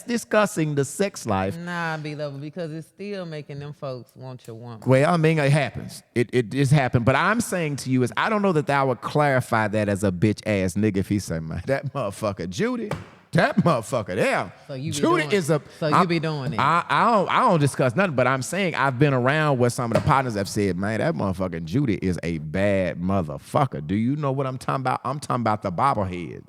discussing the sex life. Nah, B Level, because it's still making them folks want your woman. Well, I mean, it happens. It just happened. But I'm saying to you is, I don't know that I would clarify that as a bitch ass nigga if he said, man, that motherfucker Judy, that motherfucker there. So you be Judy doing, is a. So you be doing it. I don't discuss nothing, but I'm saying I've been around where some of the partners have said, man, that motherfucking Judy is a bad motherfucker. Do you know what I'm talking about? I'm talking about the bobblehead.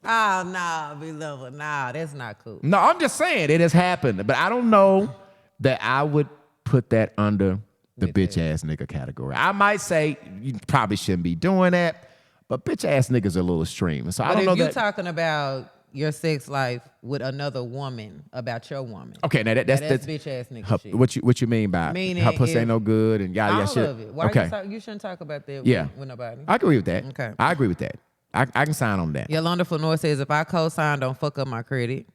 Oh, nah, B Level. Nah, that's not cool. No, I'm just saying it has happened, but I don't know that I would put that under the bitch ass nigga category. I might say you probably shouldn't be doing that, but bitch ass niggas are a little extreme. So I don't know if you're that. talking about your sex life with another woman about your woman. Okay, now that's bitch ass nigga shit. What you mean by Meaning her pussy ain't no good and yada all yada shit? of it. Why you shouldn't talk about that with nobody. I agree with that. Okay. I agree with that. I can sign on that. Yolanda Flanor says, if I co-sign, don't fuck up my credit.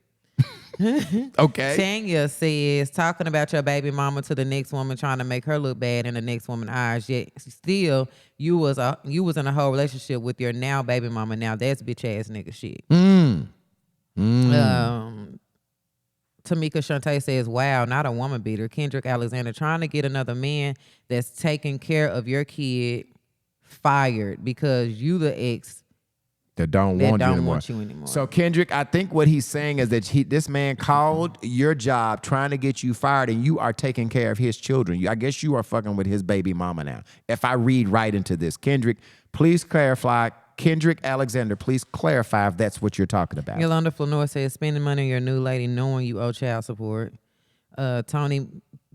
Okay. Tanya says, talking about your baby mama to the next woman, trying to make her look bad in the next woman's eyes, yet still you was in a whole relationship with your now baby mama. Now that's bitch ass nigga shit. Tamika Shantae says, wow, not a woman beater. Kendrick Alexander trying to get another man that's taking care of your kid fired because you the ex that don't want you anymore. So Kendrick, I think what he's saying is that this man called your job trying to get you fired, and you are taking care of his children. I guess you are fucking with his baby mama now. If I read right into this, Kendrick, please clarify. Kendrick Alexander, please clarify if that's what you're talking about. Yolanda Flanor says, spending money on your new lady knowing you owe child support. Tony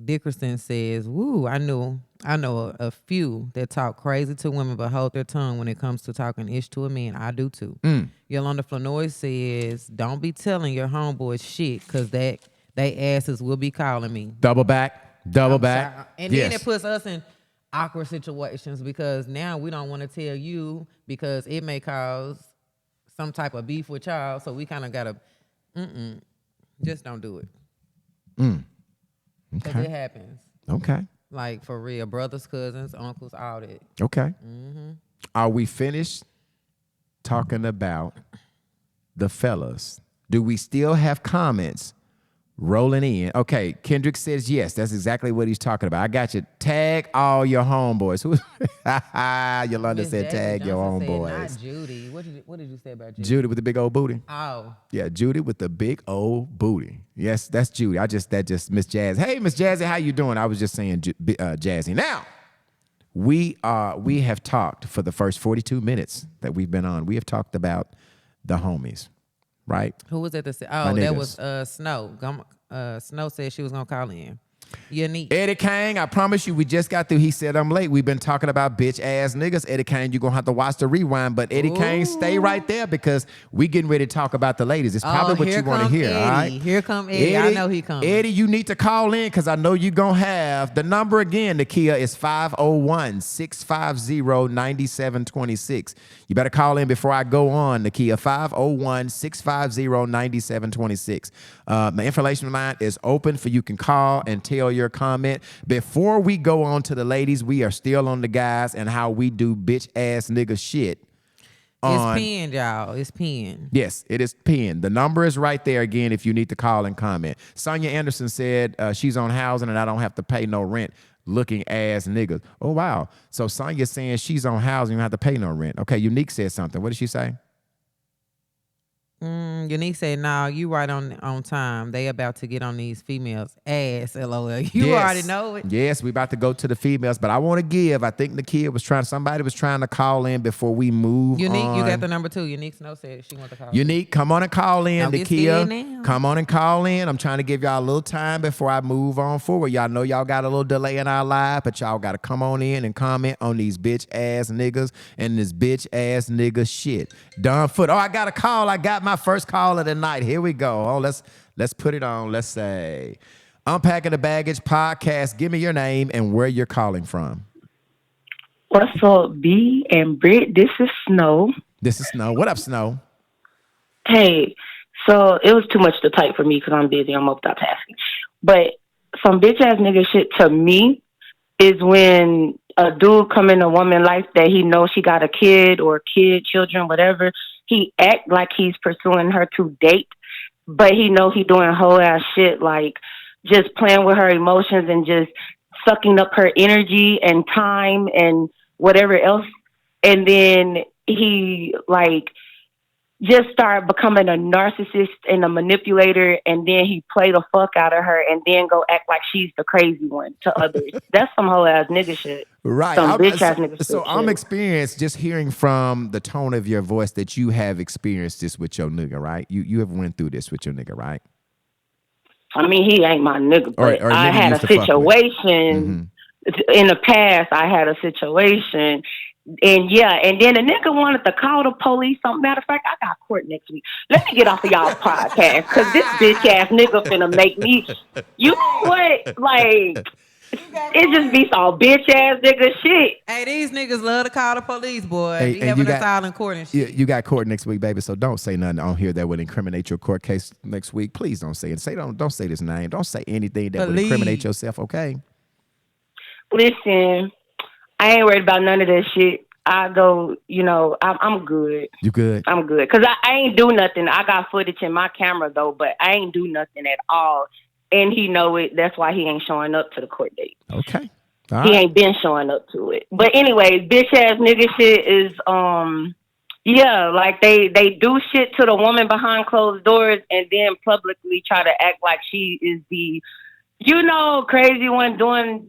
Dickerson says, woo, I know a few that talk crazy to women but hold their tongue when it comes to talking ish to a man. I do too. Yolanda Flanor says, don't be telling your homeboys shit because they asses will be calling me. Double back. And then it puts us in awkward situations because now we don't want to tell you because it may cause some type of beef with y'all. So we kind of got to, just don't do it. Because it happens. Okay. Like for real, brothers, cousins, uncles, all that. Okay. Are we finished talking about the fellas? Do we still have comments rolling in? Okay, Kendrick says yes. That's exactly what he's talking about. I got you. Tag all your homeboys. Yolanda said tag your homeboys. Not Judy. What did you say about Judy? Judy with the big old booty. Oh. Yeah, Judy with the big old booty. Yes, that's Judy. That just Miss Jazz. Hey, Miss Jazzy, how you doing? I was just saying Jazzy. Now, We have talked for the first 42 minutes that we've been on. We have talked about the homies, right? Who was at the? My Oh, that was niggas. Snow. Snow said she was gonna call in. Unique. Eddie Kane, I promise you, we just got through. He said I'm late. We've been talking about bitch ass niggas. Eddie Kane, you're gonna have to watch the rewind. But Eddie Kane, stay right there because we getting ready to talk about the ladies. It's probably what you want to hear. Eddie. All right. Here come Eddie. I know he coming. Eddie, you need to call in because I know you're gonna have the number again. Nakia is 501-650-9726. You better call in before I go on, Nakia. 501-650-9726. My information line is open for you can call and tell your comment. Before we go on to the ladies, we are still on the guys and how we do bitch ass nigga shit. It's pinned, y'all. It's pinned. Yes, it is pinned. The number is right there again if you need to call and comment. Sonia Anderson said she's on housing and I don't have to pay no rent. Looking ass niggas. Oh, wow. So Sonia's saying she's on housing, you don't have to pay no rent. Okay, Unique said something. What did she say? Unique said, "No, you right on time. They about to get on these females' ass. LOL. You already know it. Yes, we about to go to the females, but I want to give. I think the kid was somebody was trying to call in before we move Unique, on. you got the number 2. Unique Snow said she want to call. Unique, come on and call in. Don't get Nakia, scared now. come on and call in. I'm trying to give y'all a little time before I move on forward. Y'all know y'all got a little delay in our live, but y'all got to come on in and comment on these bitch ass niggas and this bitch ass nigga shit. Don Foot. Oh, I got a call. I got my first call of the night. Here we go. Oh, let's put it on. Let's say, Unpacking the Baggage podcast. Give me your name and where you're calling from. What's up, B and Brit? This is Snow. This is Snow. What up, Snow? Hey, so it was too much to type for me because I'm busy. I'm multitasking. But some bitch ass nigga shit to me is when a dude come in a woman life that he knows she got a kid or children, whatever. He act like he's pursuing her to date, but he know he doing whole ass shit like just playing with her emotions and just sucking up her energy and time and whatever else. And then he like just start becoming a narcissist and a manipulator, and then he play the fuck out of her and then go act like she's the crazy one to others. That's some whole ass nigga shit. Right. Some bitch ass nigga shit. So I'm experienced just hearing from the tone of your voice that you have experienced this with your nigga, right? You have went through this with your nigga, right? I mean, he ain't my nigga, but or I nigga had used a to fuck with. situation in the past. I had a situation. And yeah, and then the nigga wanted to call the police. Matter of fact, I got court next week. Let me get off of y'all podcast because this bitch ass nigga finna make me. You know what? Like, it just be some bitch ass nigga shit. Hey, these niggas love to call the police, boy. Hey, Be and having you a got- silent court and shit. You got court next week, baby. So don't say nothing on here that would incriminate your court case next week. Please don't say it. Don't say this name. Don't say anything that would Police. incriminate yourself. Okay. Listen, I ain't worried about none of that shit. I go, I'm good. You good? I'm good. Because I ain't do nothing. I got footage in my camera, though, but I ain't do nothing at all. And he know it. That's why he ain't showing up to the court date. Okay. He ain't been showing up to it. But anyway, bitch ass nigga shit is, yeah, like they do shit to the woman behind closed doors and then publicly try to act like she is the crazy one doing.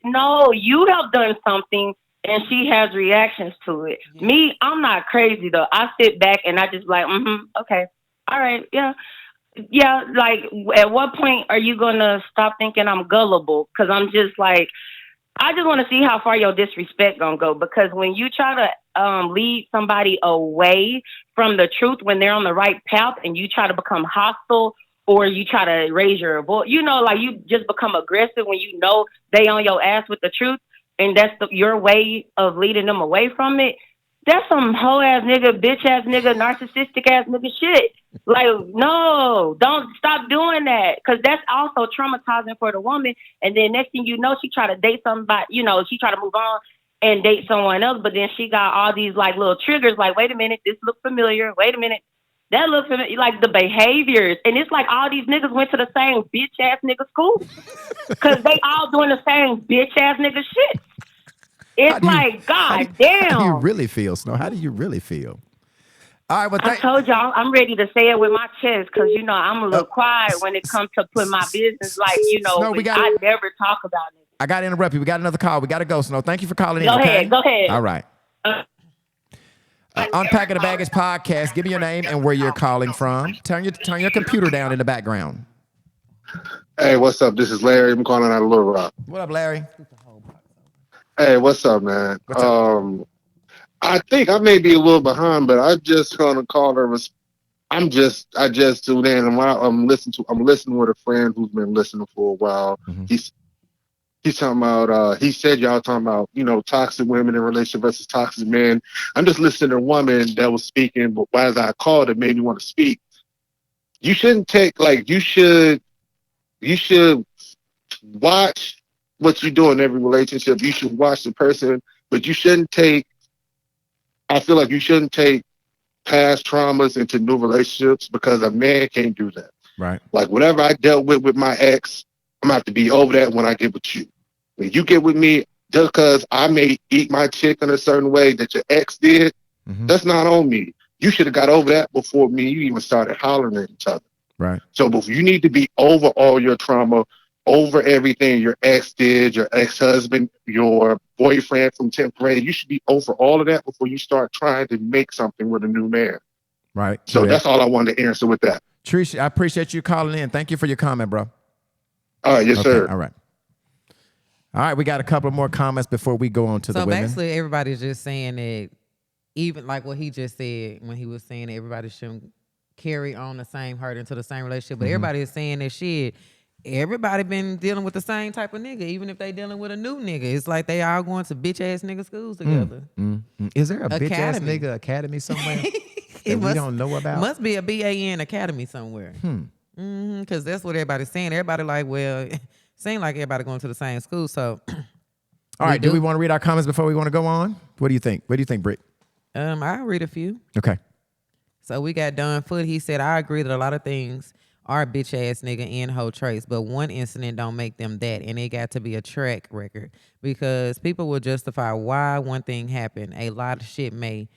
No, you have done something and she has reactions to it. Yeah. Me, I'm not crazy though. I sit back and I just like, okay, all right, yeah. Yeah, like at what point are you gonna stop thinking I'm gullible? Because I'm just like, I just want to see how far your disrespect gonna go. Because when you try to lead somebody away from the truth when they're on the right path, and you try to become hostile or you try to raise your voice, like you just become aggressive when you know they on your ass with the truth, and that's your way of leading them away from it. That's some hoe ass nigga, bitch ass nigga, narcissistic ass nigga shit. Like, no, don't stop doing that. Cause that's also traumatizing for the woman. And then next thing you know, she try to date somebody, she try to move on and date someone else. But then she got all these like little triggers. Like, wait a minute, this looks familiar. Wait a minute. That looks familiar. Like the behaviors. And it's like all these niggas went to the same bitch ass nigga school. Cause they all doing the same bitch ass nigga shit. It's like, God damn. How do you really feel, Snow? How do you really feel? All right, well, I told y'all I'm ready to say it with my chest because, I'm a little quiet when it comes to putting my business. Like, Snow, I never talk about it. I got to interrupt you. We got another call. We got to go, Snow. Thank you for calling in, Go okay? ahead. Go ahead. All right. Unpacking the Baggage podcast. Give me your name and where you're calling from. Turn your computer down in the background. Hey, what's up? This is Larry. I'm calling out of Little Rock. What up, Larry? Hey, what's up, man? What's up? I think I may be a little behind, but I just gonna call her. I just tuned in, and while I'm listening with a friend who's been listening for a while. Mm-hmm. He's talking about. He said y'all talking about toxic women in relationship versus toxic men. I'm just listening to a woman that was speaking, but as I called, it made me want to speak. You shouldn't take you should watch what you do in every relationship. You should watch the person, but you shouldn't take. I feel like you shouldn't take past traumas into new relationships because a man can't do that. Right. Like whatever I dealt with my ex, I'm gonna have to be over that when I get with you. When you get with me, just because I may eat my chick in a certain way that your ex did, that's not on me. You should have got over that before me. You even started hollering at each other. Right. So you need to be over all your trauma, over everything your ex did, your ex-husband, your boyfriend from 10th grade. You should be over all of that before you start trying to make something with a new man. Right. So that's all I wanted to answer with that. Trish, I appreciate you calling in. Thank you for your comment, bro. All right, yes, sir. All right. All right, we got a couple more comments before we go on to the women. So basically, everybody's just saying that, even like what he just said when he was saying that everybody shouldn't carry on the same hurt into the same relationship. But everybody is saying that shit. Everybody been dealing with the same type of nigga, even if they dealing with a new nigga. It's like they all going to bitch ass nigga schools together. Is there a bitch ass nigga academy somewhere that we don't know about? Must be a BAN academy somewhere. Because that's what everybody's saying. Everybody like, well, seem like everybody going to the same school. So, all right. Do we want to read our comments before we want to go on? What do you think? What do you think, Britt? I'll read a few. Okay. So we got Don Foot. He said, I agree that a lot of things are bitch ass nigga and hoe traits, but one incident don't make them that, and it got to be a track record because people will justify why one thing happened. A lot of shit may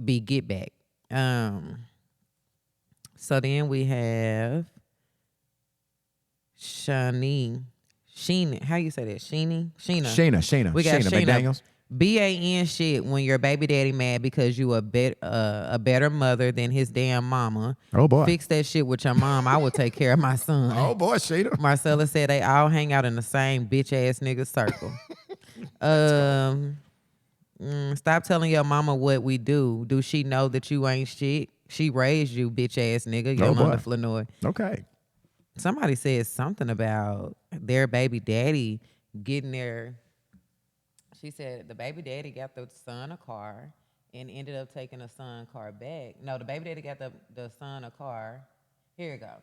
be get back. So then we have Sheena. How you say that? Sheena. We got Sheena. McDaniels. BAN shit when your baby daddy mad because you a better mother than his damn mama. Oh boy. Fix that shit with your mom. I will take care of my son. Oh boy, Sheena. Marcella said they all hang out in the same bitch ass nigga circle. Stop telling your mama what we do. Do she know that you ain't shit? She raised you, bitch ass nigga. Yolanda Flanoy. Okay. Somebody said something about their baby daddy getting their. She said the baby daddy got the son a car and ended up taking the son car back. No, the baby daddy got the son a car. Here you go.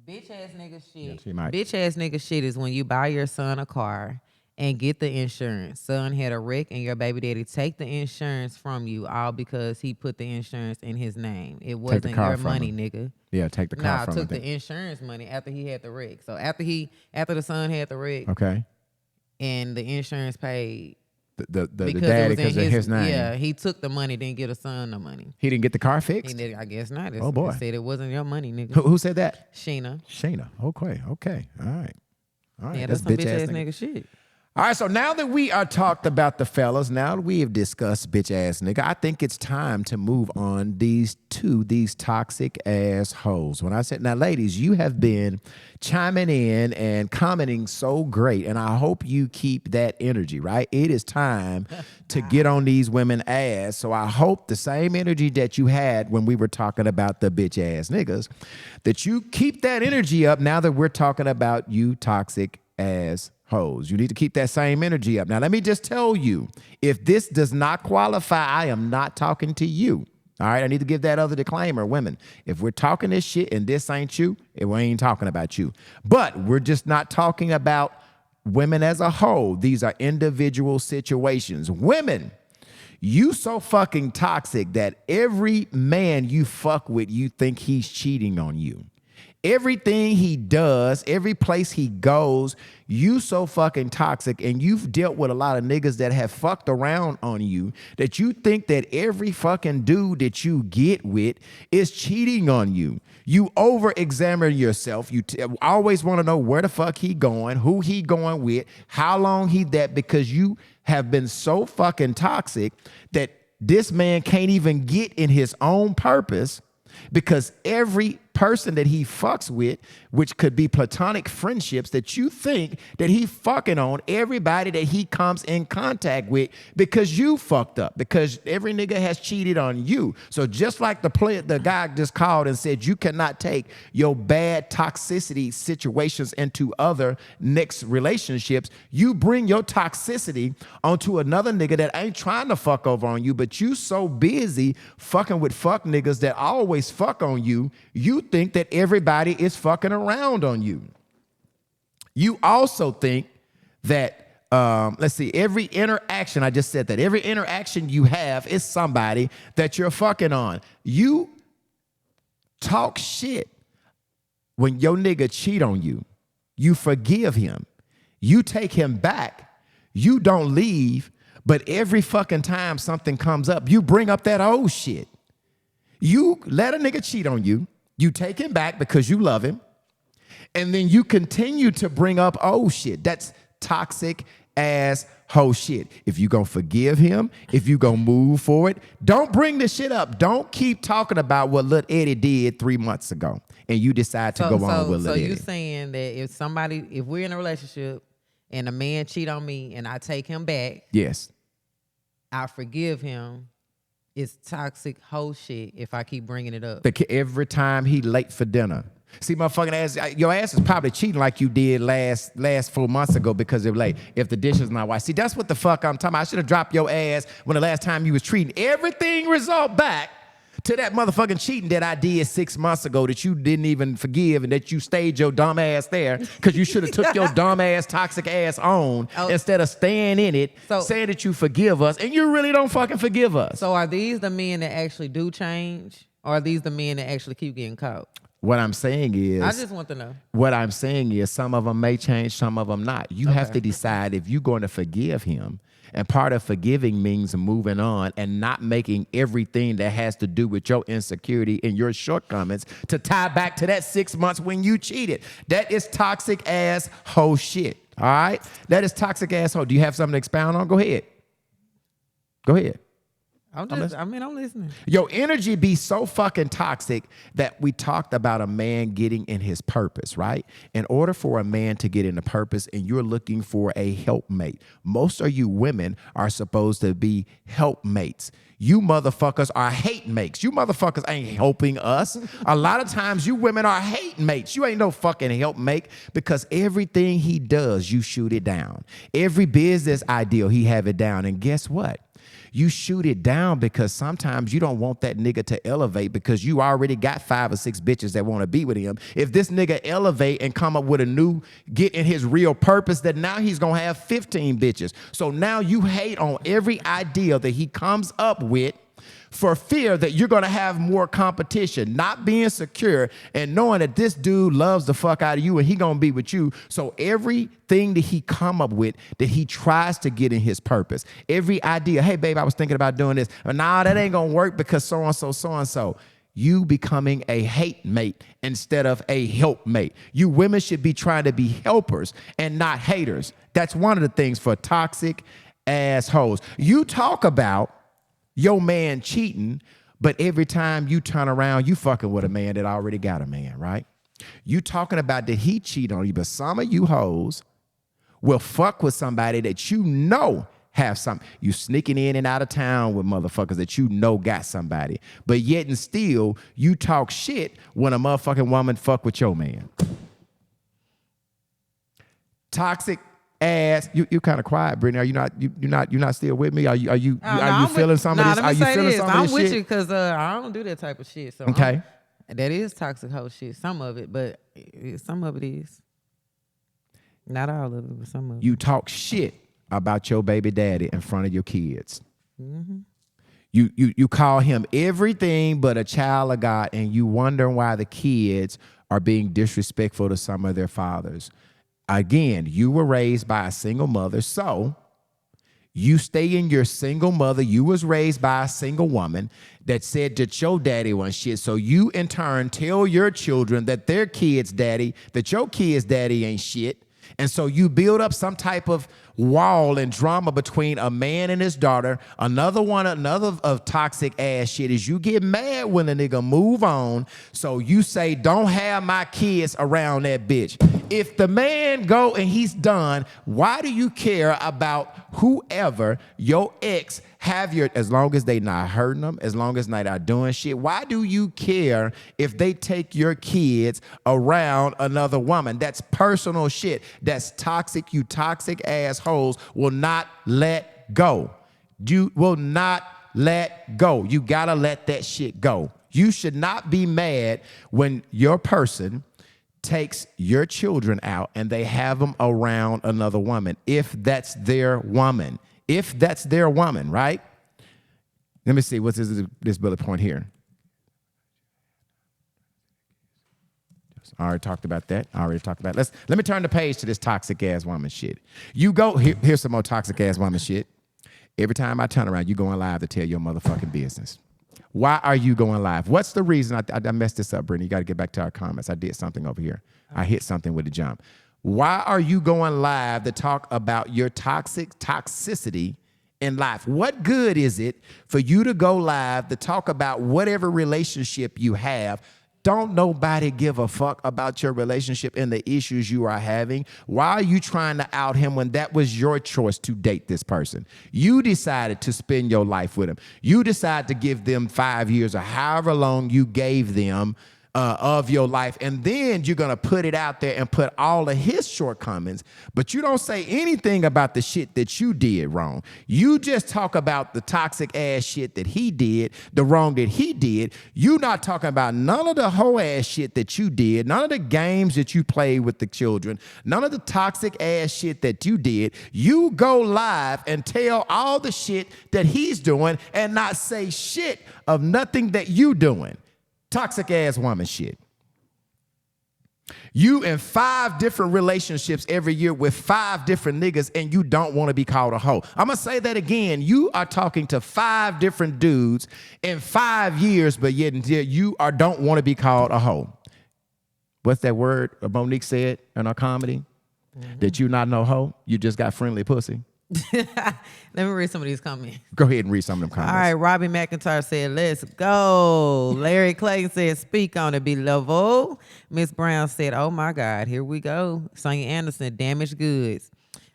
Bitch ass nigga shit. Yeah, bitch ass nigga shit is when you buy your son a car and get the insurance. Son had a wreck and your baby daddy take the insurance from you all because he put the insurance in his name. It wasn't your money, nigga. Yeah, take the car from him. Took the insurance money after he had the wreck. So after the son had the wreck. Okay. And the insurance paid the daddy because of his name. Yeah, he took the money, didn't give the son the money. He didn't get the car fixed? I guess not. Oh boy. He said it wasn't your money, nigga. Who said that? Sheena. Okay. All right. Yeah, that's some bitch ass nigga shit. All right, so now that we are talked about the fellas, now that we have discussed bitch ass nigga, I think it's time to move on these toxic ass hoes. When I said, now ladies, you have been chiming in and commenting so great, and I hope you keep that energy, right? It is time to get on these women ass. So I hope the same energy that you had when we were talking about the bitch ass niggas, that you keep that energy up now that we're talking about you toxic ass hoes. You need to keep that same energy up. Now, let me just tell you, if this does not qualify, I am not talking to you. All right, I need to give that other disclaimer. Women, if we're talking this shit and this ain't you, we ain't talking about you. But we're just not talking about women as a whole. These are individual situations. Women, you so fucking toxic that every man you fuck with, you think he's cheating on you. Everything he does, every place he goes, you so fucking toxic, and you've dealt with a lot of niggas that have fucked around on you that you think that every fucking dude that you get with is cheating on you. You over-examine yourself. You always want to know where the fuck he going, who he going with, how long he that, because you have been so fucking toxic that this man can't even get in his own purpose, because every person that he fucks with, which could be platonic friendships, that you think that he fucking on everybody that he comes in contact with because you fucked up, because every nigga has cheated on you. So just like the guy just called and said you cannot take your bad toxicity situations into other next relationships, you bring your toxicity onto another nigga that ain't trying to fuck over on you, but you so busy fucking with fuck niggas that always fuck on you, you think that everybody is fucking around on you. You also think that, every interaction, I just said that, every interaction you have is somebody that you're fucking on. You talk shit when your nigga cheat on you. You forgive him. You take him back. You don't leave, but every fucking time something comes up, you bring up that old shit. You let a nigga cheat on you. You take him back because you love him. And then you continue to bring up old shit. That's toxic ass whole shit. If you gonna forgive him, if you gonna move forward, don't bring this shit up. Don't keep talking about what Lil Eddie did 3 months ago and you decide to go on with Lil Eddie. So you saying that if we're in a relationship and a man cheat on me and I take him back, yes, I forgive him. It's toxic whole shit if I keep bringing it up. Every time he late for dinner. See, motherfucking ass, your ass is probably cheating like you did last 4 months ago because of late. If the dish is not washed. See, that's what the fuck I'm talking about. I should have dropped your ass when the last time you was treating everything result back to that motherfucking cheating that I did 6 months ago that you didn't even forgive and that you stayed your dumb ass there because you should have took your dumb ass, toxic ass on instead of staying in it, saying that you forgive us, and you really don't fucking forgive us. So are these the men that actually do change, or are these the men that actually keep getting caught? What I'm saying is, I just want to know. What I'm saying is some of them may change, some of them not. You have to decide if you're going to forgive him. And part of forgiving means moving on and not making everything that has to do with your insecurity and your shortcomings to tie back to that 6 months when you cheated. That is toxic ass whole shit. All right? That is toxic ass whole. Do you have something to expound on? Go ahead. Go ahead. I'm listening. Your energy be so fucking toxic that we talked about a man getting in his purpose, right? In order for a man to get into purpose and you're looking for a helpmate, most of you women are supposed to be helpmates. You motherfuckers are hate mates. You motherfuckers ain't helping us. A lot of times you women are hate mates. You ain't no fucking helpmate because everything he does, you shoot it down. Every business ideal, he have it down. And guess what? You shoot it down because sometimes you don't want that nigga to elevate because you already got 5 or 6 bitches that want to be with him. If this nigga elevate and come up with a new, get in his real purpose, then now he's going to have 15 bitches. So now you hate on every idea that he comes up with for fear that you're going to have more competition, not being secure and knowing that this dude loves the fuck out of you and he going to be with you. So everything that he come up with that he tries to get in his purpose, every idea, hey, babe, I was thinking about doing this. Nah, that ain't going to work because so-and-so, so-and-so. You becoming a hate mate instead of a help mate. You women should be trying to be helpers and not haters. That's one of the things for toxic assholes. You talk about your man cheating, but every time you turn around, you fucking with a man that already got a man, right? You talking about that he cheat on you, but some of you hoes will fuck with somebody that you know have something. You sneaking in and out of town with motherfuckers that you know got somebody, but yet and still you talk shit when a motherfucking woman fuck with your man. Toxic ass, you kind of quiet, Brittany. Are you not? You're not still with me? Are you feeling some of this? Are you feeling some of this shit? I'm with you because I don't do that type of shit. So okay, that is toxic whole shit. Some of it, but some of it is. Not all of it, but some of it. You talk shit about your baby daddy in front of your kids. Mm-hmm. You call him everything but a child of God, and you wonder why the kids are being disrespectful to some of their fathers. Again, you were raised by a single mother, so you stay in your single mother. You was raised by a single woman that said that your daddy was shit. So you in turn tell your children that their kids' daddy, that your kids' daddy ain't shit. And so you build up some type of wall and drama between a man and his daughter. Another of toxic ass shit is you get mad when a nigga move on. So you say, don't have my kids around that bitch. If the man go and he's done, why do you care about whoever your ex have as long as they not hurting them, as long as they not doing shit? Why do you care if they take your kids around another woman? That's personal shit. That's toxic. You toxic assholes will not let go. You will not let go. You gotta let that shit go. You should not be mad when your person takes your children out and they have them around another woman, if that's their woman. If that's their woman, right? Let me see, what's this bullet point here? I already talked about that. Let me turn the page to this toxic ass woman shit. You go, here's some more toxic ass woman shit. Every time I turn around, you going live to tell your motherfucking business. Why are you going live? What's the reason? I messed this up, Brittany. You got to get back to our comments. I did something over here. I hit something with the jump. Why are you going live to talk about your toxicity in life? What good is it for you to go live to talk about whatever relationship you have? Don't nobody give a fuck about your relationship and the issues you are having. Why are you trying to out him when that was your choice to date this person? You decided to spend your life with him. You decided to give them 5 years or however long you gave them of your life, and then you're gonna put it out there and put all of his shortcomings, but you don't say anything about the shit that you did wrong. You just talk about the toxic ass shit that he did, the wrong that he did. You not talking about none of the whole ass shit that you did, none of the games that you played with the children, none of the toxic ass shit that you did. You go live and tell all the shit that he's doing and not say shit of nothing that you doing. Toxic ass woman shit. You in 5 different relationships every year with 5 different niggas, and you don't want to be called a hoe. I'm going to say that again. You are talking to 5 different dudes in 5 years, but yet you don't want to be called a hoe. What's that word Monique said in our comedy? Mm-hmm. That you not no hoe, you just got friendly pussy. Let me read some of these comments. Go ahead and read some of them comments. All right, Robbie McIntyre said, let's go. Larry Clayton said, speak on it, B Level. Miss Brown said, oh my God, here we go. Sonya Anderson, damaged goods.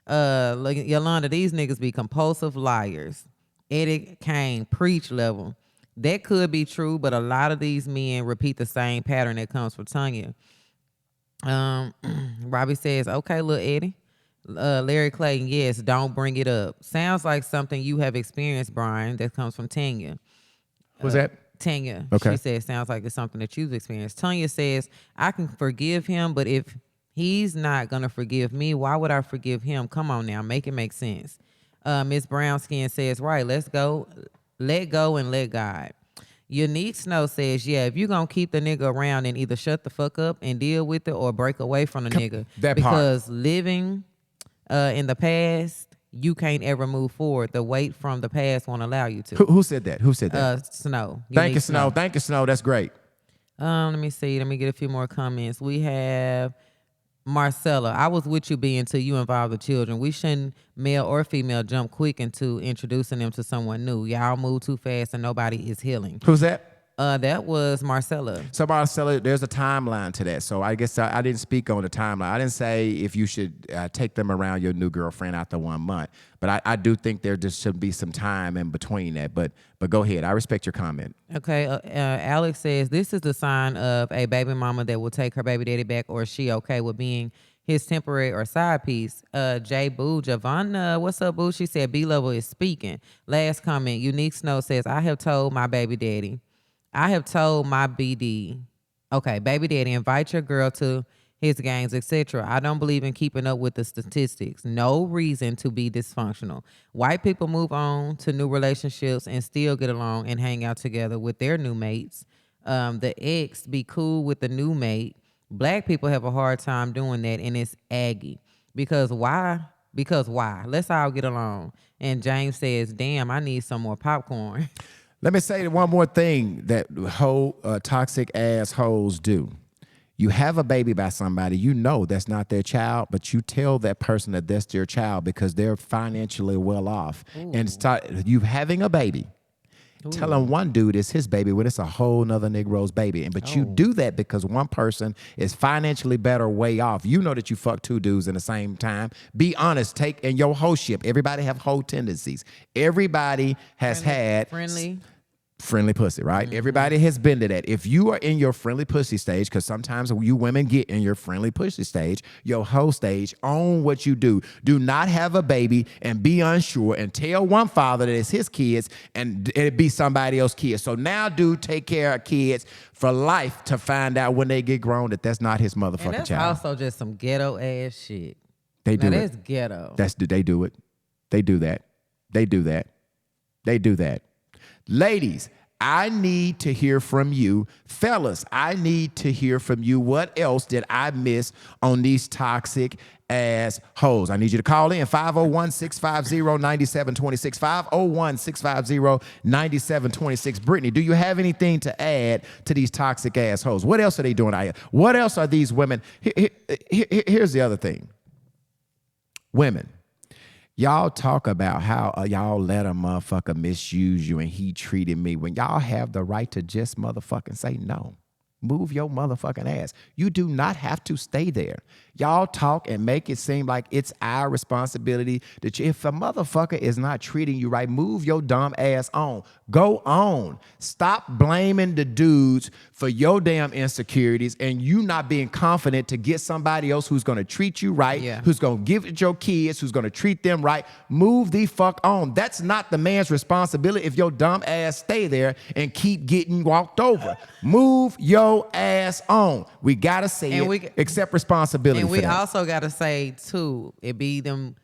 Yolanda, these niggas be compulsive liars. Eddie Kane, preach level. That could be true, but a lot of these men repeat the same pattern that comes from Tanya. Robbie says, okay, little Eddie. Larry Clayton, yes, don't bring it up. Sounds like something you have experienced, Brian. That comes from Tanya. Who's that? Tanya. Okay. She says, sounds like it's something that you've experienced. Tanya says, I can forgive him, but if he's not going to forgive me, why would I forgive him? Come on now, make it make sense. Miss Brownskin says, right, let's go. Let go and let God. Unique Snow says, yeah, if you're going to keep the nigga around, then either shut the fuck up and deal with it or break away from the nigga. That because living in the past, you can't ever move forward. The weight from the past won't allow you to. Who said that? Snow. Thank you, Snow. Thank you, Snow. That's great. Let me see. Let me get a few more comments. We have Marcella. I was with you, B, until you involved the children. We shouldn't, male or female, jump quick into introducing them to someone new. Y'all move too fast and nobody is healing. Who's that? That was Marcella. So Marcella, there's a timeline to that. So I guess I didn't speak on the timeline. I didn't say if you should take them around your new girlfriend after 1 month. But I do think there just should be some time in between that. But go ahead. I respect your comment. Okay. Alex says, this is the sign of a baby mama that will take her baby daddy back, or is she okay with being his temporary or side piece? J. Boo, Javonna, what's up, Boo? She said, B Level is speaking. Last comment, Unique Snow says, I have told my baby daddy, I have told my BD, okay, baby daddy, invite your girl to his games, etc. I don't believe in keeping up with the statistics. No reason to be dysfunctional. White people move on to new relationships and still get along and hang out together with their new mates. The ex be cool with the new mate. Black people have a hard time doing that, and it's aggy. Because why? Because why? Let's all get along. And James says, damn, I need some more popcorn. Let me say one more thing that whole toxic assholes do. You have a baby by somebody, you know that's not their child, but you tell that person that that's their child because they're financially well off. Ooh. And you having a baby. Telling one dude it's his baby when it's a whole nother Negro's baby. But you do that because one person is financially better way off. You know that you fuck two dudes in the same time. Be honest. Take in your whole ship. Everybody have whole tendencies. Everybody has had friendly pussy, right? Mm-hmm. Everybody has been to that. If you are in your friendly pussy stage, because sometimes you women get in your friendly pussy stage, your whole stage, own what you do. Do not have a baby and be unsure and tell one father that it's his kids and it be somebody else's kids. So now dude take care of kids for life to find out when they get grown that that's not his motherfucking and that's child. Also just some ghetto ass shit. They do now, it. That's ghetto. They do it. They do that. They do that. They do that. Ladies, I need to hear from you. Fellas, I need to hear from you. What else did I miss on these toxic ass hoes? I need you to call in 501-650-9726. 501-650-9726. Brittany, do you have anything to add to these toxic ass hoes? What else are they doing out here? What else are these women? Here's the other thing. Women. Y'all talk about how y'all let a motherfucker misuse you and he treated me when y'all have the right to just motherfucking say no. Move your motherfucking ass. You do not have to stay there. Y'all talk and make it seem like it's our responsibility that if a motherfucker is not treating you right, move your dumb ass on. Go on. Stop blaming the dudes for your damn insecurities and you not being confident to get somebody else who's going to treat you right, who's going to give it your kids, who's going to treat them right. Move the fuck on. That's not the man's responsibility if your dumb ass stay there and keep getting walked over. Move your ass on. We got to say it. Accept responsibility. And we also got to say, too, it be them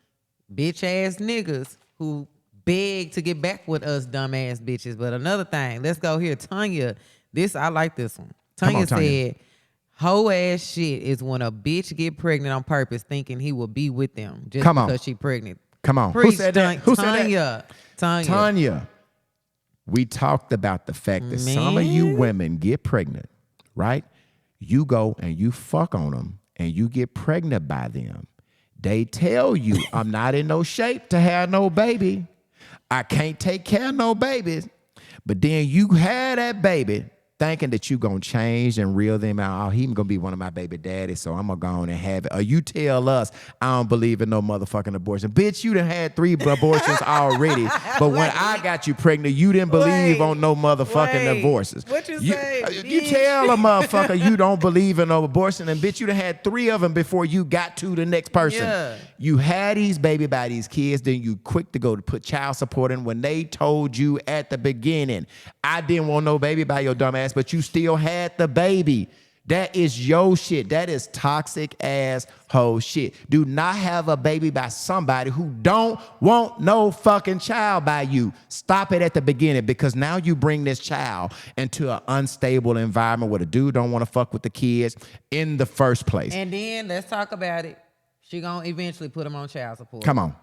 bitch-ass niggas who beg to get back with us dumb-ass bitches. But another thing, let's go here. Tanya, I like this one. Tanya said, hoe-ass shit is when a bitch get pregnant on purpose thinking he will be with them just because she pregnant. Come on. Preach, who said that? Who said that? Tanya. We talked about the fact that some of you women get pregnant, right? You go and you fuck on them and you get pregnant by them. They tell you, I'm not in no shape to have no baby. I can't take care of no babies. But then you had that baby thinking that you going to change and reel them out. Oh, he going to be one of my baby daddies, so I'm going to go on and have it. Or you tell us, I don't believe in no motherfucking abortion. Bitch, you done had 3 abortions already. But when I got you pregnant, you didn't believe on no motherfucking abortions. What you say? You tell a motherfucker you don't believe in no abortion, and bitch, you done had 3 of them before you got to the next person. Yeah. You had these baby by these kids, then you quick to go to put child support in when they told you at the beginning, I didn't want no baby by your dumb ass, but you still had the baby. That is your shit. That is toxic ass hoe shit. Do not have a baby by somebody who don't want no fucking child by you. Stop it at the beginning, because now you bring this child into an unstable environment where the dude don't want to fuck with the kids in the first place. And then let's talk about it. She gonna eventually put him on child support. Come on.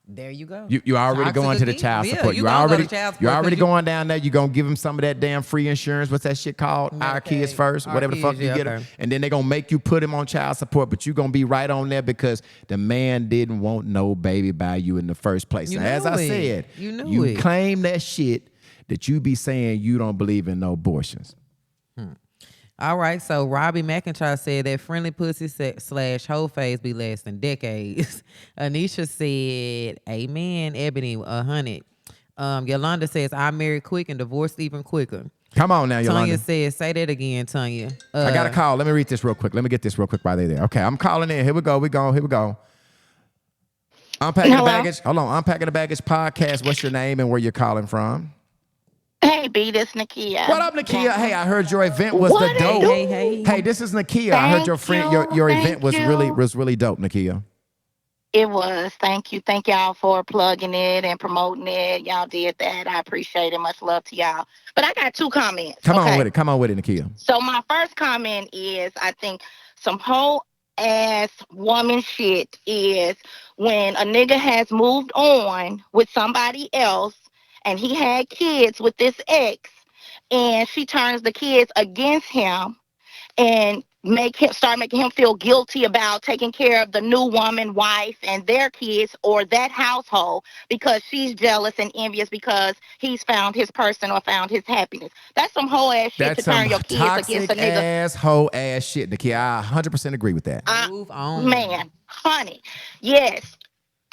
There you go. You already going to the child support. You're already going down there. You're going to give them some of that damn free insurance. What's that shit called? Okay. Our Kids First. Whatever the fuck you get them. And then they're going to make you put him on child support, but you're going to be right on there because the man didn't want no baby by you in the first place. So as I said, you claim that shit that you be saying you don't believe in no abortions. All right, so Robbie McIntyre said that friendly pussy / hoe phase be lasting decades. Anisha said, amen, Ebony, 100. Yolanda says, I married quick and divorced even quicker. Come on now, Yolanda. Tanya says, say that again, Tanya. I got a call. Let me read this real quick. Let me get this real quick while they're there. Okay, I'm calling in. Here we go. Here we go. Unpacking the Baggage. Hold on. Unpacking the Baggage podcast. What's your name and where you're calling from? Hey, B, this Nakia. What up, Nakia? Hey, I heard your event was What the dope. Hey. Hey, this is Nakia. I heard your friend, your event Thank you. was really dope, Nakia. It was. Thank you. Thank y'all for plugging it and promoting it. Y'all did that. I appreciate it. Much love to y'all. But I got 2 comments. Come on Okay. with it. Come on with it, Nakia. So my first comment is, I think some whole ass woman shit is when a nigga has moved on with somebody else and he had kids with this ex, and she turns the kids against him and start making him feel guilty about taking care of the new woman, wife, and their kids or that household because she's jealous and envious because he's found his person or found his happiness. That's some whole ass shit That's to turn some your kids against a toxic nigga. ass, whole ass shit, Nakia. I 100% agree with that. Move on. Man, honey, yes.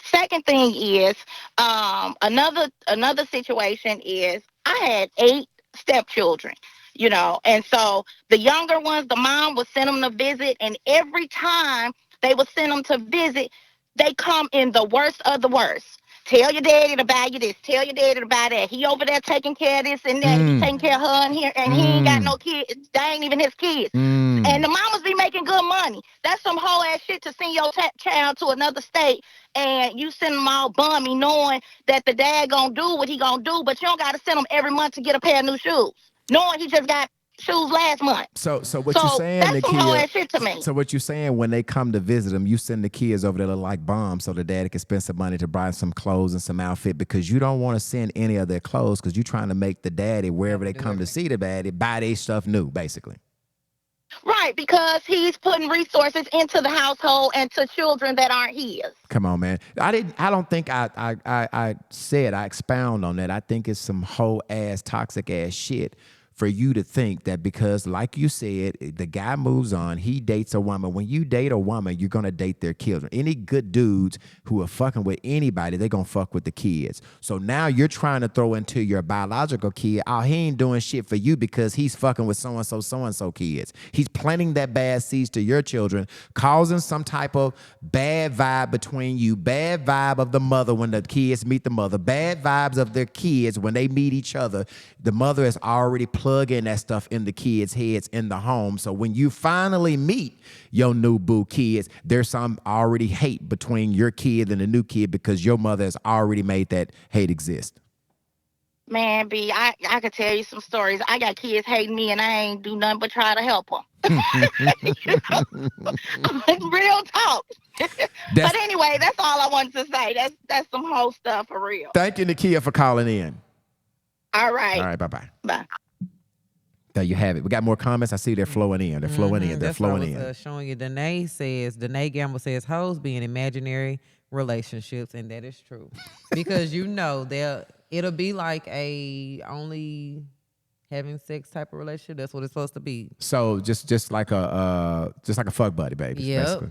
Second thing is, another situation is I had 8 stepchildren, and so the younger ones, the mom would send them to visit, and every time they would send them to visit, they come in the worst of the worst. Tell your daddy to buy you this. Tell your daddy to buy that. He over there taking care of this and that. He taking care of her and here, and he ain't got no kids. They ain't even his kids. And the mamas be making good money. That's some whole ass shit to send your child to another state and you send them all bummy knowing that the dad gonna do what he gonna do, but you don't gotta send them every month to get a pair of new shoes, knowing he just got shoes last month. So what you saying, that's some whole Nakia? ass shit to me. So what you saying when they come to visit them, you send the kids over there to look like bombs so the daddy can spend some money to buy some clothes and some outfit because you don't want to send any of their clothes because you're trying to make the daddy, wherever they come to see the daddy, buy their stuff new, basically. Right, because he's putting resources into the household and to children that aren't his. Come on, man. I don't think I said I expound on that. I think it's some whole ass toxic ass shit for you to think that because, like you said, the guy moves on, he dates a woman. When you date a woman, you're gonna date their children. Any good dudes who are fucking with anybody, they're gonna fuck with the kids. So now you're trying to throw into your biological kid, oh, he ain't doing shit for you because he's fucking with so-and-so kids. He's planting that bad seeds to your children, causing some type of bad vibe between you, bad vibe of the mother when the kids meet the mother, bad vibes of their kids when they meet each other. The mother is already plugging that stuff in the kids' heads in the home. So when you finally meet your new boo kids, there's some already hate between your kid and the new kid because your mother has already made that hate exist. Man, B, I could tell you some stories. I got kids hating me and I ain't do nothing but try to help them. Real talk. But anyway, that's all I wanted to say. That's some whole stuff for real. Thank you, Nakia, for calling in. All right. All right, bye-bye. Bye. There you have it. We got more comments. I see they're flowing in. They're flowing in. They're That's what I flowing was, in. showing you. Danae Gamble says hoes be in imaginary relationships, and that is true because it'll be like a only having sex type of relationship. That's what it's supposed to be. So just like a fuck buddy, baby. Yeah.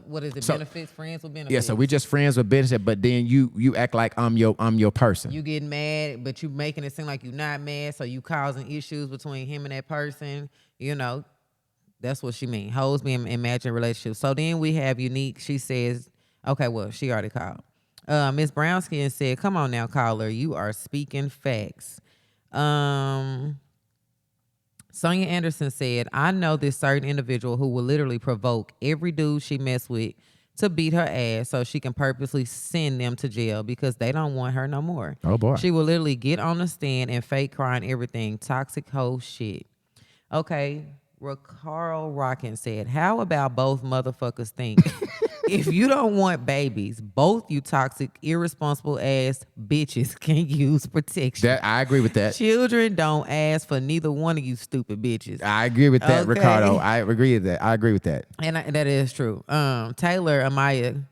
What is it? So, benefits, friends with benefits. Yeah, so we just friends with benefits, but then you act like I'm your person. You get mad, but you making it seem like you're not mad, so you causing issues between him and that person. That's what she mean. Hoes be in imaginary relationships. So then we have Unique. She says, okay, well, she already called. Miss Brownskin said, come on now, caller. You are speaking facts. Sonia Anderson said, I know this certain individual who will literally provoke every dude she mess with to beat her ass so she can purposely send them to jail because they don't want her no more. Oh, boy. She will literally get on the stand and fake crying everything. Toxic hoe shit. Okay, Carl Rockin said, how about both motherfuckers think if you don't want babies, both you toxic, irresponsible ass bitches can use protection. I agree with that. Children don't ask for neither one of you stupid bitches. I agree with that, Okay. Ricardo. I agree with that. I agree with that. And that is true. Taylor Amaya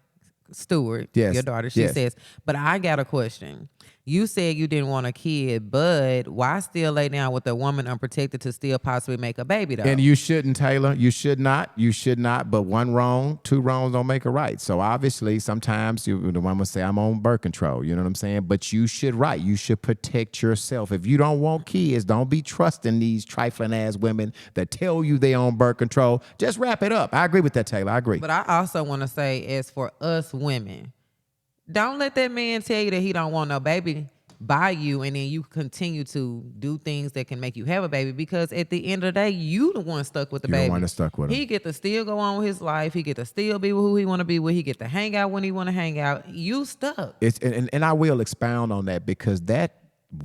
Stewart, Yes, your daughter, she yes. says, but I got a question. You said you didn't want a kid, but why still lay down with a woman unprotected to still possibly make a baby, though? And you shouldn't, Taylor. You should not. You should not. But one wrong, two wrongs don't make a right. So obviously, sometimes the woman will say, I'm on birth control. You know what I'm saying? But you should You should protect yourself. If you don't want kids, don't be trusting these trifling ass women that tell you they on birth control. Just wrap it up. I agree with that, Taylor. I agree. But I also want to say, as for us women, don't let that man tell you that he don't want no baby. by you, and then you continue to do things that can make you have a baby, because at the end of the day, you the one stuck with the You baby. the one that stuck with him. He get to still go on with his life. He get to still be with who he want to be with. He get to hang out when he want to hang out. You stuck. It's and I will expound on that, because that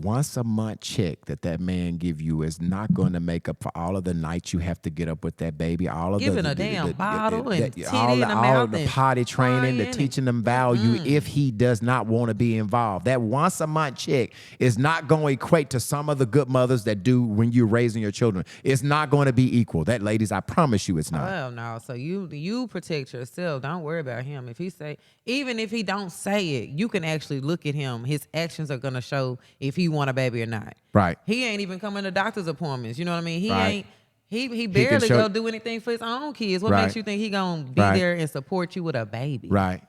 once a month check that man give you is not going to make up for all of the nights you have to get up with that baby, all of Giving the a damn bottle and titty all in the all mouth of the and potty training, the crying teaching them value. If he does not want to be involved, that once a month check is not going to equate to some of the good mothers that do when you're raising your children. It's not going to be equal. That, ladies, I promise you, it's not. Well, no. So you protect yourself. Don't worry about him. If he say, even if he don't say it, you can actually look at him. His actions are gonna show if he want a baby or not. Right. He ain't even coming to doctor's appointments. You know what I mean? He Right. ain't. He barely show- go do anything for his own kids. What Right. makes you think he gonna be Right. there and support you with a baby? Right.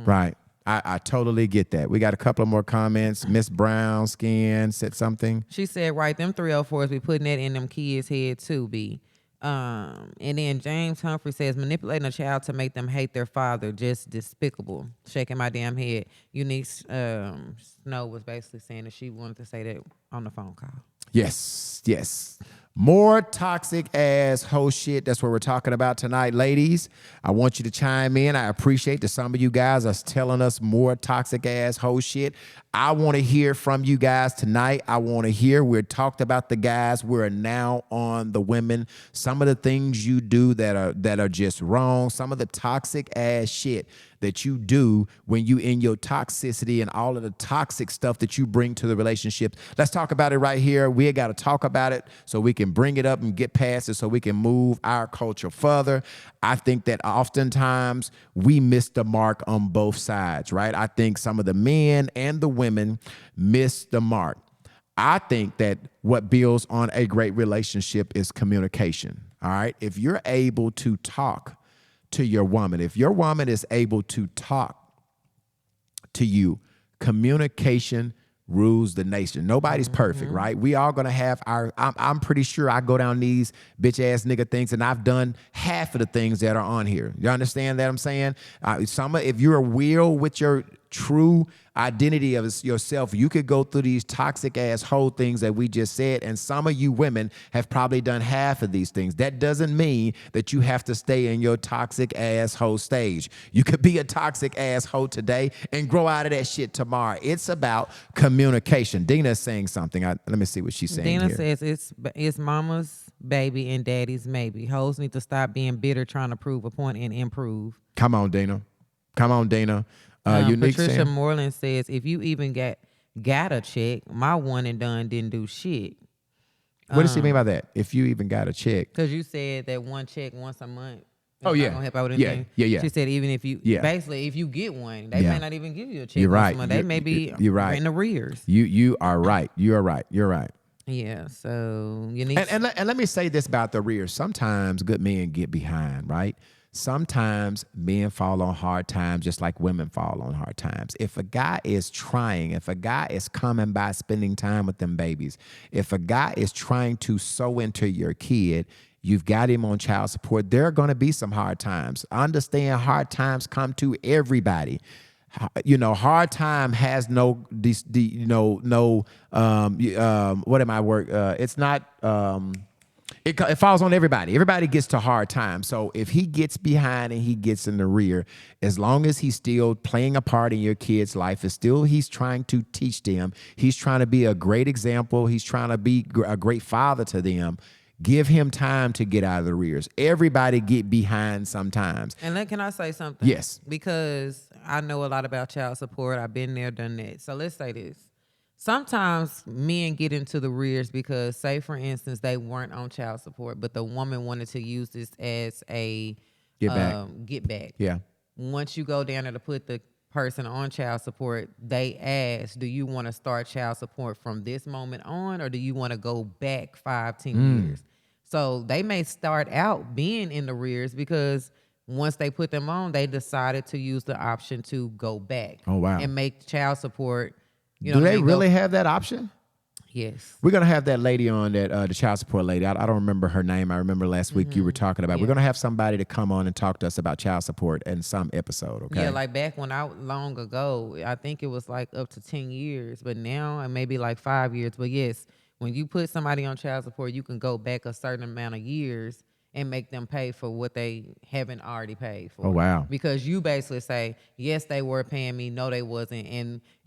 Right. I totally get that. We got a couple of more comments. Miss Brown Skin said something. She said, right, them 304s be putting that in them kids' head too, B. And then James Humphrey says, manipulating a child to make them hate their father, just despicable. Shaking my damn head. Unique Snow was basically saying that she wanted to say that on the phone call. Yes, yes. More toxic ass hoe shit. That's what we're talking about tonight, ladies. I want you to chime in. I appreciate that some of you guys are telling us more toxic ass hoe shit. I want to hear from you guys tonight. I want to hear. We talked about the guys. We're now on the women. Some of the things you do that are just wrong. Some of the toxic ass shit that you do when you in your toxicity and all of the toxic stuff that you bring to the relationship. Let's talk about it right here. We got to talk about it so we can bring it up and get past it so we can move our culture further. I think that oftentimes we miss the mark on both sides, right? I think some of the men and the women miss the mark. I think that what builds on a great relationship is communication, all right? If you're able to talk to your woman, if your woman is able to talk to you, communication rules the nation. Nobody's perfect, right? We all gonna have our, I'm pretty sure I go down these bitch ass nigga things, and I've done half of the things that are on here. You understand that I'm saying? If you're real with your true identity of yourself, you could go through these toxic ass whole things that we just said, and some of you women have probably done half of these things. That doesn't mean that you have to stay in your toxic asshole stage. You could be a toxic asshole today and grow out of that shit tomorrow. It's about communication. Dina's saying something. Let me see what she's saying. Dina here. says it's mama's baby and daddy's maybe. Hoes need to stop being bitter, trying to prove a point and improve. Come on, Dina. Come on, Dina. Unique Patricia saying, Moreland says, if you even got a check, my one and done didn't do shit. what does she mean by that? If you even got a check. Because you said that one check once a month. Oh, yeah. Not gonna help out with Yeah, anything. yeah. She said even if you, Yeah. basically, if you get one, they Yeah. may not even give you a check. You're once right. a month. They may be You're right. in arrears. You are right. You are right. You're right. Yeah. So you need. And let me say this about the rear. Sometimes good men get behind, right? Sometimes men fall on hard times just like women fall on hard times. If a guy is trying, if a guy is coming by spending time with them babies, if a guy is trying to sow into your kid, you've got him on child support, there are going to be some hard times. Understand, hard times come to everybody. You know, hard time has what am I work? It's not. It falls on everybody. Everybody gets to hard times. So if he gets behind and he gets in the rear, as long as he's still playing a part in your kid's life, he's trying to teach them. He's trying to be a great example. He's trying to be a great father to them. Give him time to get out of the rears. Everybody get behind sometimes. And can I say something? Yes. Because I know a lot about child support. I've been there, done that. So let's say this. Sometimes men get into the rears because, say, for instance, they weren't on child support, but the woman wanted to use this as a get back. Yeah. Once you go down there to put the person on child support, they ask, do you want to start child support from this moment on, or do you want to go back 5-10 years? So they may start out being in the rears because once they put them on, they decided to use the option to go back. Oh, wow. And make child support. Do they really have that option? Yes. We're going to have that lady on, that the child support lady. I don't remember her name. I remember last week you were talking about. Yeah. We're going to have somebody to come on and talk to us about child support in some episode, okay? Yeah, like back when long ago, I think it was like up to 10 years, but now it may be like 5 years. But yes, when you put somebody on child support, you can go back a certain amount of years and make them pay for what they haven't already paid for. Oh, wow. Because you basically say, yes, they were paying me, no, they wasn't.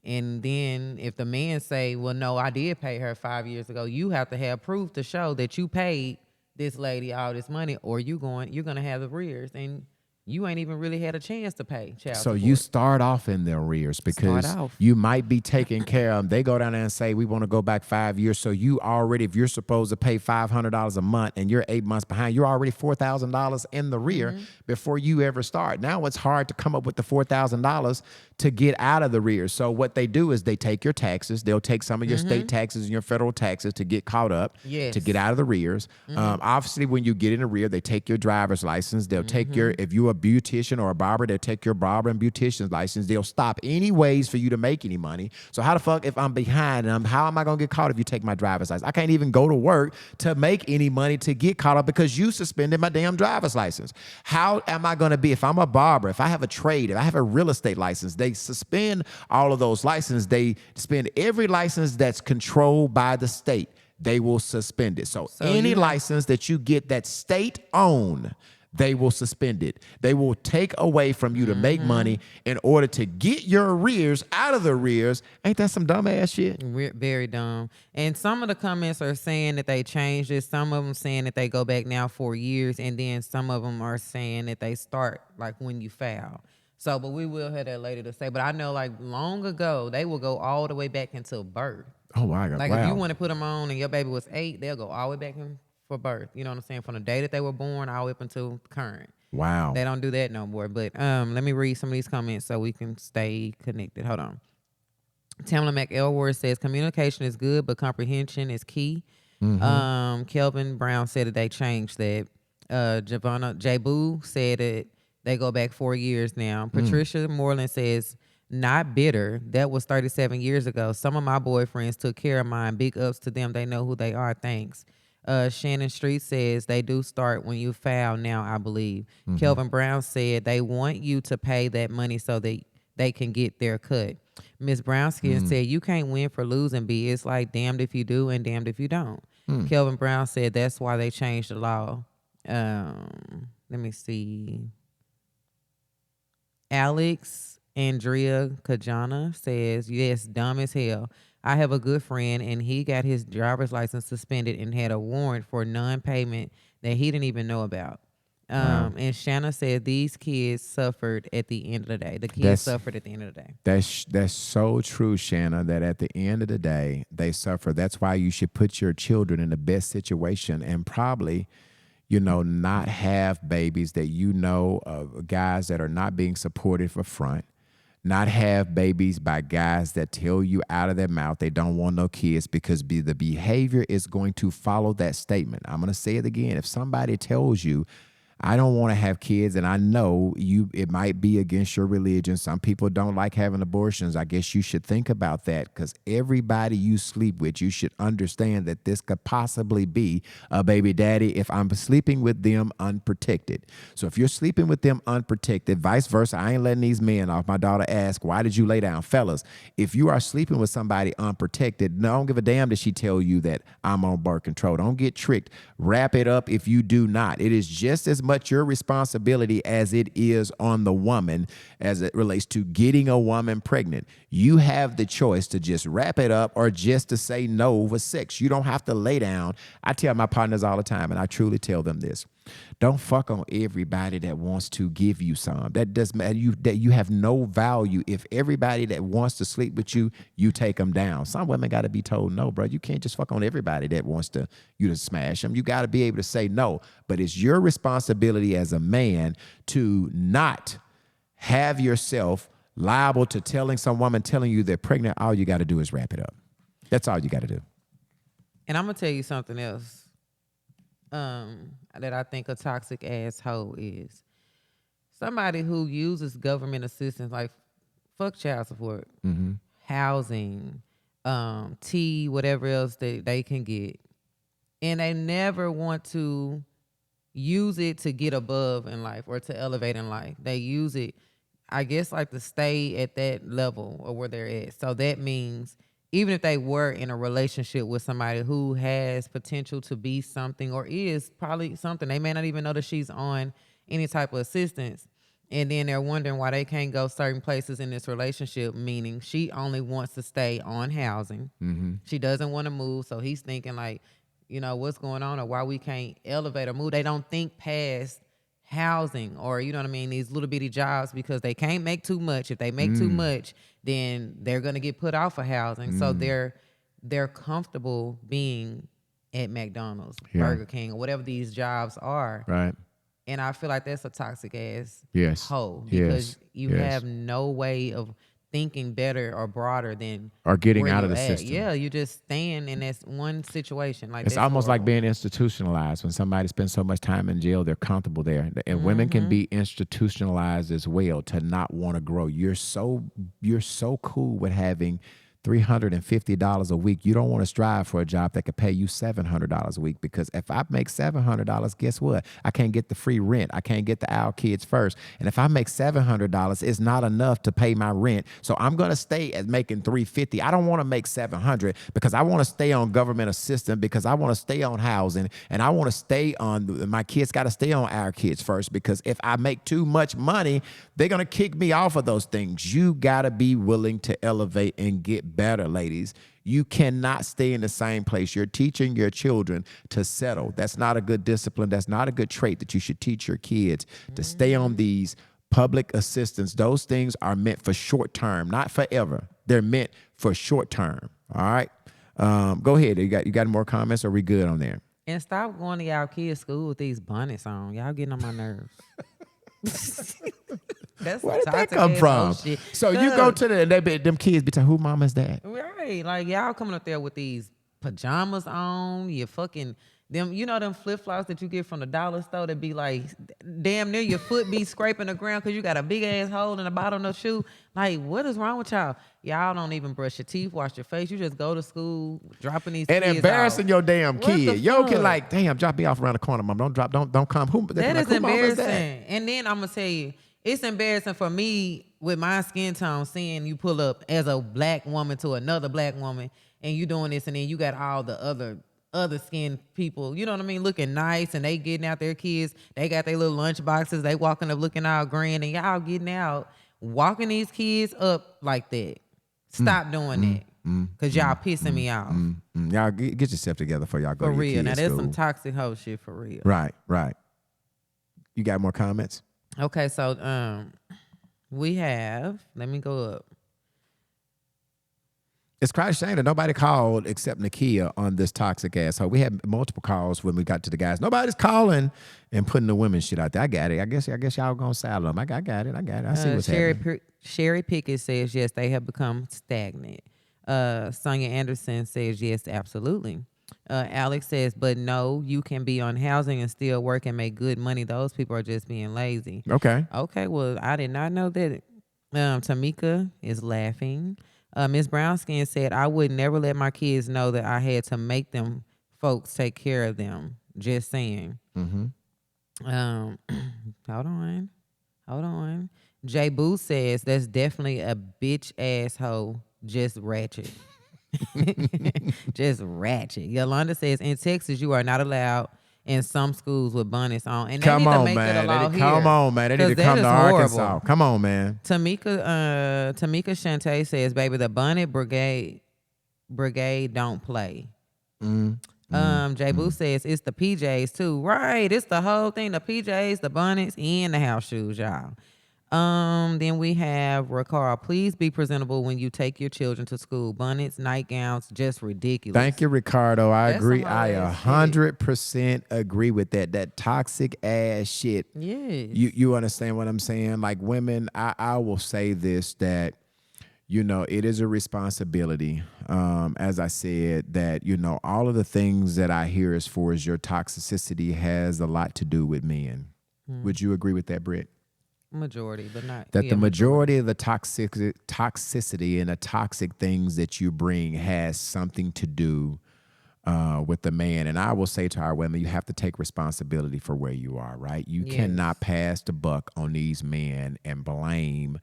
And then if the man say, well, no, I did pay her 5 years ago, you have to have proof to show that you paid this lady all this money, or you're gonna have the arrears, and you ain't even really had a chance to pay child So support. you start off in the arrears because off. you might be taking care of them. They go down there and say, we want to go back 5 years. So you already, if you're supposed to pay $500 a month and you're 8 months behind, you're already $4,000 in the rear before you ever start. Now it's hard to come up with the $4,000 to get out of the rear. So what they do is they take your taxes. They'll take some of your state taxes and your federal taxes to get caught up, Yes. to get out of the rears. Obviously, when you get in the rear, they take your driver's license. They'll take your, if you're a beautician or a barber, they'll take your barber and beautician's license. They'll stop any ways for you to make any money. So how the fuck, if I'm behind, and how am I going to get caught if you take my driver's license? I can't even go to work to make any money to get caught up because you suspended my damn driver's license. How am I going to be, if I'm a barber, if I have a trade, if I have a real estate license, they suspend all of those licenses. They suspend every license that's controlled by the state. They will suspend it. So any license that you get that state owned, they will suspend it. They will take away from you to make money in order to get your arrears out of the arrears. Ain't that some dumb ass shit? Very dumb. And some of the comments are saying that they changed it. Some of them saying that they go back now 4 years, and then some of them are saying that they start like when you file. So, but we will have that later to say. But I know like long ago, they will go all the way back until birth. Oh, my God. Like wow. if you want to put them on and your baby was 8, they'll go all the way back in for birth. You know what I'm saying? From the day that they were born all the way up until current. Wow. They don't do that no more. But let me read some of these comments so we can stay connected. Hold on. Tamla McElworth says communication is good, but comprehension is key. Kelvin Brown said that they changed that. Javonna J. Boo said that they go back 4 years now. Patricia Moreland says, not bitter. That was 37 years ago. Some of my boyfriends took care of mine. Big ups to them. They know who they are. Thanks. Shannon Street says they do start when you file now, I believe. Kelvin Brown said they want you to pay that money so that they can get their cut. Miss Brownskin said you can't win for losing, B. It's like damned if you do and damned if you don't. Kelvin Brown said that's why they changed the law. Let me see. Alex Andrea Kajana says, yes, dumb as hell. I have a good friend, and he got his driver's license suspended and had a warrant for non-payment that he didn't even know about. And Shanna said these kids suffered at the end of the day. The kids suffered at the end of the day. That's so true, Shanna, that at the end of the day, they suffer. That's why you should put your children in the best situation and probably, not have babies that guys that are not being supportive up front. Not have babies by guys that tell you out of their mouth they don't want no kids because the behavior is going to follow that statement. I'm going to say it again. If somebody tells you, I don't want to have kids, and I know it might be against your religion. Some people don't like having abortions. I guess you should think about that because everybody you sleep with, you should understand that this could possibly be a baby daddy if I'm sleeping with them unprotected. So if you're sleeping with them unprotected, vice versa, I ain't letting these men off. My daughter asked, why did you lay down? Fellas, if you are sleeping with somebody unprotected, no, I don't give a damn that she tell you that I'm on birth control. Don't get tricked. Wrap it up if you do not. It is just as much your responsibility as it is on the woman as it relates to getting a woman pregnant. You have the choice to just wrap it up or just to say no for sex. You don't have to lay down. I tell my partners all the time, and I truly tell them this. Don't fuck on everybody that wants to give you some. That doesn't matter. You have no value. If everybody that wants to sleep with you, you take them down. Some women got to be told no, bro. You can't just fuck on everybody that wants you to smash them. You got to be able to say no. But it's your responsibility as a man to not have yourself liable to some woman telling you they're pregnant. All you got to do is wrap it up. That's all you got to do. And I'm going to tell you something else. That I think a toxic asshole is somebody who uses government assistance, like fuck child support, housing, tea, whatever else they can get. And they never want to use it to get above in life or to elevate in life. They use it, I guess, like to stay at that level or where they're at. So that means even if they were in a relationship with somebody who has potential to be something or is probably something, they may not even know that she's on any type of assistance. And then they're wondering why they can't go certain places in this relationship, meaning she only wants to stay on housing. She doesn't want to move. So he's thinking like, what's going on or why we can't elevate or move. They don't think past housing or, you know what I mean, these little bitty jobs because they can't make too much. If they make too much, then they're going to get put off of housing. So they're comfortable being at McDonald's, Burger King, or whatever these jobs are. Right. And I feel like that's a toxic ass hole Yes. because you have no way of thinking better or broader than or getting where out of the you're at. system. Yeah, you just staying in this one situation. Like It's that's almost like horrible. being institutionalized. When somebody spends so much time in jail, they're comfortable there. And women can be institutionalized as well to not want to grow. You're so cool with having $350 a week. You don't want to strive for a job that could pay you $700 a week because if I make $700, guess what? I can't get the free rent. I can't get the Our Kids First. And if I make $700, it's not enough to pay my rent. So I'm going to stay at making $350. I don't want to make $700 because I want to stay on government assistance because I want to stay on housing and I want to stay on, my kids got to stay on Our Kids First because if I make too much money, they're going to kick me off of those things. You got to be willing to elevate and get better, ladies. You cannot stay in the same place. You're teaching your children to settle. That's not a good discipline. That's not a good trait that you should teach your kids to stay on these public assistance. Those things are meant for short term, not forever. They're meant for short term. All right. Go ahead. You got more comments? Or are we good on there? And stop going to y'all kids' school with these bonnets on. Y'all getting on my nerves. That's Where did that toxic come ass from? old shit. So you go to them kids be telling, who mom is that? Right. Like y'all coming up there with these pajamas on, you fucking them, them flip-flops that you get from the dollar store that be like damn near your foot be scraping the ground because you got a big ass hole in the bottom of the shoe. Like, what is wrong with y'all? Y'all don't even brush your teeth, wash your face. You just go to school, dropping these And kids embarrassing off. your damn What the kid. Your kid fuck? like, damn, drop me off around the corner, mom. Don't come. That is who mama embarrassing. that? And then I'm gonna tell you, it's embarrassing for me with my skin tone seeing you pull up as a black woman to another black woman and you doing this and then you got all the other skin people, you know what I mean, looking nice and they getting out their kids. They got their little lunch boxes. They walking up looking all grand and y'all getting out, walking these kids up like that. Stop doing that because y'all pissing me off. Y'all get yourself together before y'all go For to your real. kids' Now, there's school. some toxic hoe shit for real. Right. You got more comments? Okay, so we have, let me go up. It's quite a shame that nobody called except Nakia on this toxic asshole. We had multiple calls when we got to the guys. Nobody's calling and putting the women shit out there. I got it. I guess y'all gonna saddle them. I got it. I see what's happening. Sherry Pickett says, yes, they have become stagnant. Sonia Anderson says, yes, absolutely. Alex says, but no, you can be on housing and still work and make good money. Those people are just being lazy. Okay, well, I did not know that. Tamika is laughing. Miss Brownskin said, I would never let my kids know that I had to make them folks take care of them. Just saying. Hold on. Jay Boo says, that's definitely a bitch asshole, just ratchet. Just ratchet. Yolanda says, in Texas, you are not allowed in some schools with bonnets on. And they need to make it a law here. Come on, man. They need to 'cause come that to is Arkansas. horrible. Come on, man. Tamika Shante says, baby, the bonnet brigade don't play. Jay Boo says, it's the PJs too. Right. It's the whole thing. The PJs, the bonnets, and the house shoes, y'all. Then we have Ricard. Please be presentable when you take your children to school. Bonnets, nightgowns, just ridiculous. Thank you, Ricardo. I That's agree. some I hard-ass 100% agree with that. That toxic ass shit. Yes. You understand what I'm saying? Like women, I will say this, that, it is a responsibility. As I said, that, all of the things that I hear as far as your toxicity has a lot to do with men. Would you agree with that, Britt? Majority, but not that the majority of the toxicity and the toxic things that you bring has something to do with the man. And I will say to our women, you have to take responsibility for where you are, right? You cannot pass the buck on these men and blame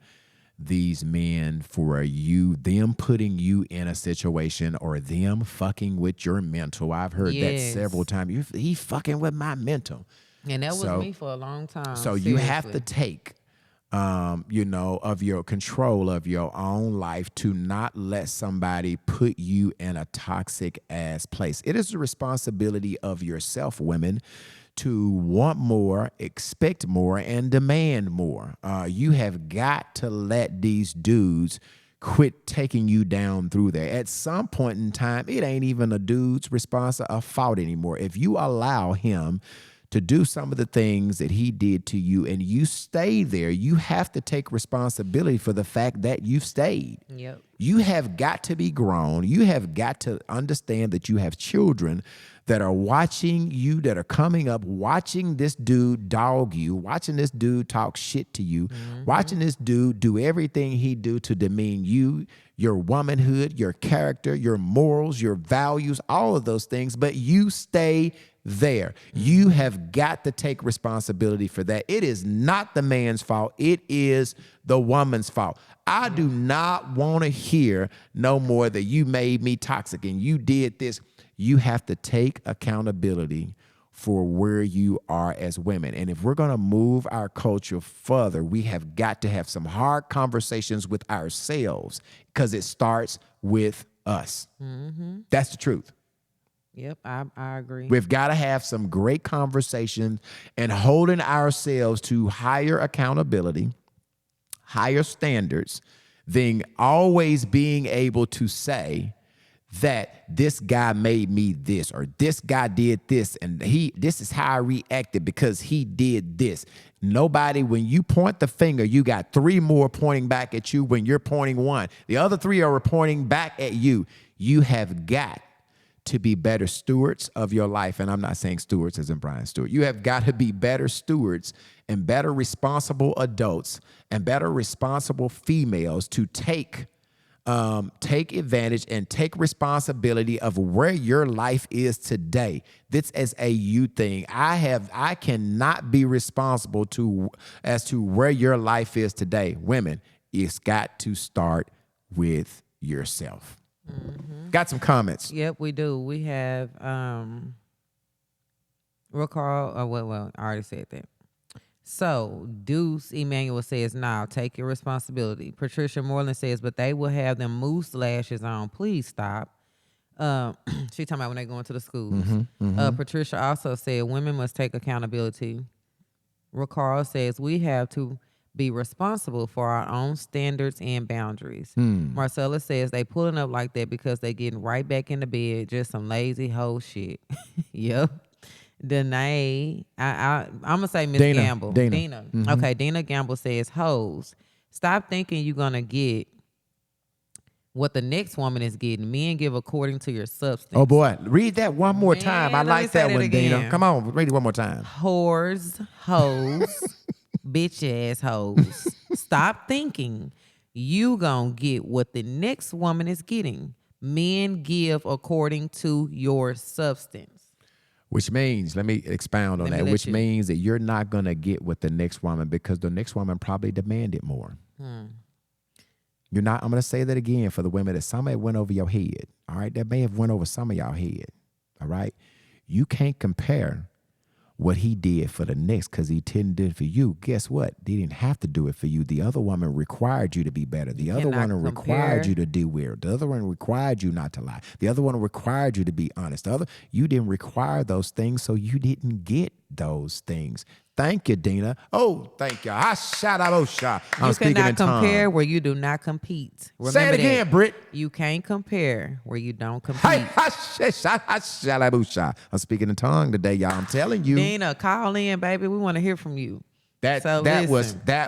these men for them putting you in a situation or them fucking with your mental. I've heard that several times. He fucking with my mental. And that was me for a long time. So you have to take of your control of your own life to not let somebody put you in a toxic ass place. It is the responsibility of yourself, women, to want more, expect more, and demand more. You have got to let these dudes quit taking you down through there. At some point in time, it ain't even a dude's response or fault anymore. If you allow him to do some of the things that he did to you and you stay there, you have to take responsibility for the fact that you've stayed. Yep. You have got to be grown. You have got to understand that you have children that are watching you, that are coming up, watching this dude dog you, watching this dude talk shit to you, watching this dude do everything he do to demean you, your womanhood, your character, your morals, your values, all of those things, but you stay there. You have got to take responsibility for that. It is not the man's fault. It is the woman's fault. I do not want to hear no more that you made me toxic and you did this. You have to take accountability for where you are as women. And if we're going to move our culture further, we have got to have some hard conversations with ourselves because it starts with us. That's the truth. Yep, I agree. We've got to have some great conversations and holding ourselves to higher accountability, higher standards, than always being able to say that this guy made me this or this guy did this and this is how I reacted because he did this. Nobody, when you point the finger, you got 3 more pointing back at you when you're pointing one. The other 3 are pointing back at you. You have got to be better stewards of your life. And I'm not saying stewards as in Brian Stewart. You have got to be better stewards and better responsible adults and better responsible females to take advantage and take responsibility of where your life is today. This is a you thing. I cannot be responsible as to where your life is today. Women, it's got to start with yourself. Got some comments. Yep, we do. We have recall. Well, I already said that. So Deuce Emmanuel says, "Now take your responsibility." Patricia Moreland says, "But they will have them moose lashes on. Please stop." She talking about when they go into the schools. Patricia also said, "Women must take accountability." Recall says, "We have to be responsible for our own standards and boundaries." Marcella says, "They pulling up like that because they getting right back in the bed. Just some lazy hoe shit." Yep. Danae, I'm going to say Miss Gamble. Dina. Okay, Dina Gamble says, "Hoes, stop thinking you're going to get what the next woman is getting. Men give according to your substance." Oh, boy. Read that one more time. I like that one, Dina. Come on, read it one more time. Whores, hoes, bitch ass hoes. Stop thinking you gonna get what the next woman is getting. Men give according to your substance. Which means, let me expound on that, which means that you're not going to get what the next woman, because the next woman probably demanded more. You're not, I'm going to say that again for the women that somebody went over your head, all right? That may have went over some of y'all head, all right? You can't compare what he did for the next because he didn't do it for you. Guess what? They didn't have to do it for you. The other woman required you to be better. The other one required you to do weird. The other one required you not to lie. The other one required you to be honest. You didn't require those things, so you didn't get those things. Thank you, Dina. Oh, thank you. I'm speaking in cannot compare where you do not compete. Remember say it again, that. Britt. You can't compare where you don't compete. I'm speaking in tongue today, y'all. I'm telling you. Dina, call in, baby. We want to hear from you. That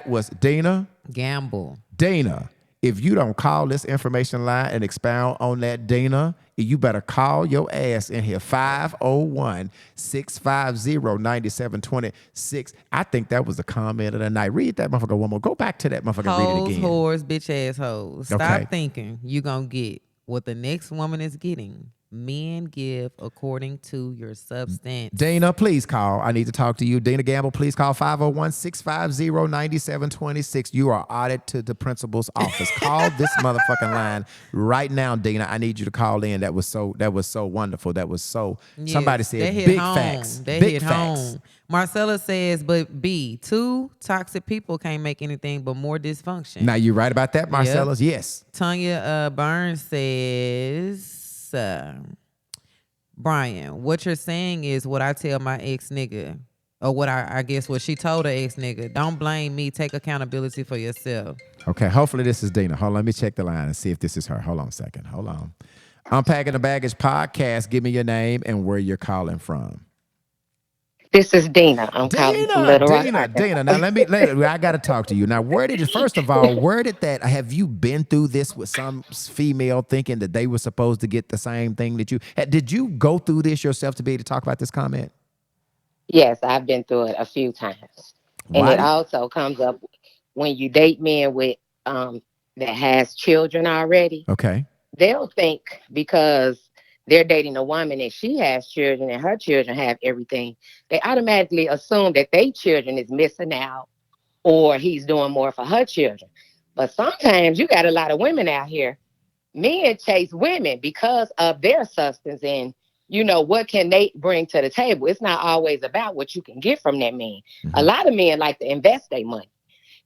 was Dina. Gamble. Dana, If you don't call this information line and expound on that, Dina, you better call your ass in here. 501-650-9726. I think that was the comment of the night. Read that motherfucker one more. Go back to that motherfucker and read it Hoes, again. whores, bitch ass hoes. Stop Okay. thinking you gonna get what the next woman is getting. Men give according to your substance. Dana, please call. I need to talk to you. Dana Gamble, please call 501-650-9726. You are audited to the principal's office. Call this motherfucking line right now, Dana. I need you to call in. That was so wonderful. That was so. Yes, Somebody said that hit big home. facts. That big hit facts. home. Marcella says, but B, two toxic people can't make anything but more dysfunction. Now you right about that, Marcella? Yep. Yes. Tanya Burns says, Brian, what you're saying is what I tell my ex nigga, or what I guess what she told her ex nigga. Don't blame me. Take accountability for yourself. Okay, hopefully this is Dina. Hold on, let me check the line and see if this is her. Hold on a second. Hold on. Unpacking the Baggage podcast. Give me your name and where you're calling from. This is Dina. I'm calling from Little Rock. Dina. Now I got to talk to you. Now, first of all, where did that, have you been through this with some female thinking that they were supposed to get the same thing that you, did you go through this yourself to be able to talk about this comment? Yes, I've been through it a few times. And it also comes up when you date men with that has children already. Okay. They'll think because they're dating a woman and she has children and her children have everything, they automatically assume that their children is missing out or he's doing more for her children. But sometimes you got a lot of women out here. Men chase women because of their substance and, you know, what can they bring to the table? It's not always about what you can get from that man. Mm-hmm. A lot of men like to invest their money.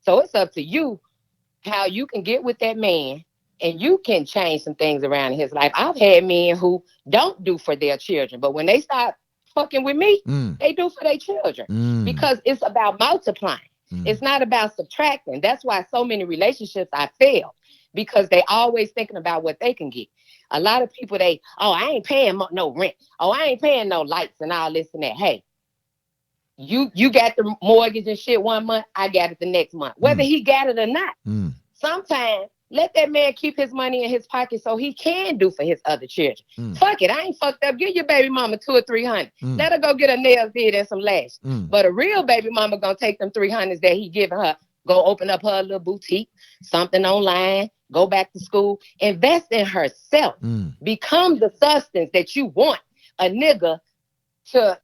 So it's up to you how you can get with that man and you can change some things around in his life. I've had men who don't do for their children, but when they start fucking with me, they do for their children because it's about multiplying. It's not about subtracting. That's why so many relationships I fail because they always thinking about what they can get. A lot of people, I ain't paying no rent. Oh, I ain't paying no lights and all this and that. Hey, you got the mortgage and shit one month, I got it the next month. Whether he got it or not. Sometimes let that man keep his money in his pocket so he can do for his other children. Fuck it, I ain't fucked up. Give your baby mama $200 or $300. Let her go get her nails did and some lashes. But a real baby mama gonna take them $300 that he giving her, go open up her little boutique, something online, go back to school, invest in herself, become the substance that you want a nigga to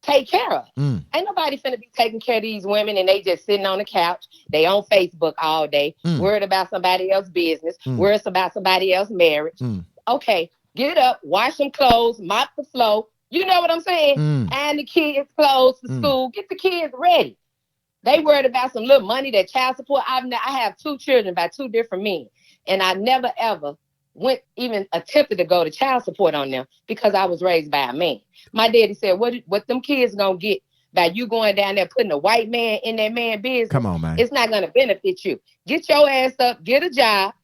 take care of. Ain't nobody finna be taking care of these women and they just sitting on the couch. They on Facebook all day, worried about somebody else's business, worried about somebody else's marriage. Okay, get up, wash some clothes, mop the floor. You know what I'm saying? And the kids' clothes to school. Get the kids ready. They worried about some little money, that child support. I have 2 children by 2 different men. And I never, ever even attempted to go to child support on them because I was raised by a man. My daddy said, what them kids gonna get by you going down there putting a white man in that man business? Come on, man. It's not gonna benefit you. Get your ass up, get a job.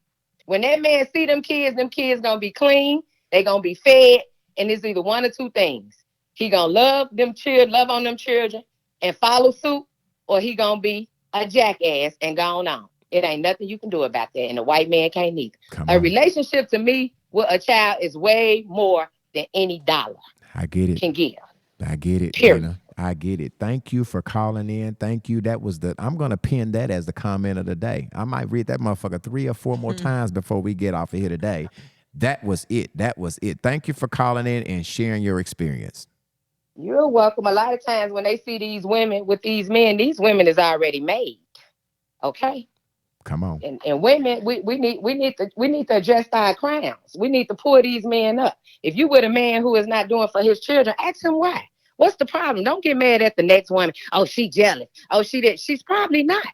When that man see them kids gonna be clean, they gonna be fed, and it's either one or 2 things. He gonna love on them children and follow suit, or he gonna be a jackass and gone on. It ain't nothing you can do about that, and the white man can't either. A relationship to me with a child is way more than any dollar. I get it. Can give. I get it, Period. Dana. I get it. Thank you for calling in. Thank you. I'm going to pin that as the comment of the day. I might read that motherfucker 3 or 4 more times before we get off of here today. That was it. Thank you for calling in and sharing your experience. You're welcome. A lot of times when they see these women with these men is already made. Okay? Come on. And women, we need to adjust our crowns. We need to pull these men up. If you with a man who is not doing for his children, ask him why. What's the problem? Don't get mad at the next woman. Oh, she jealous. Oh, she did. She's probably not.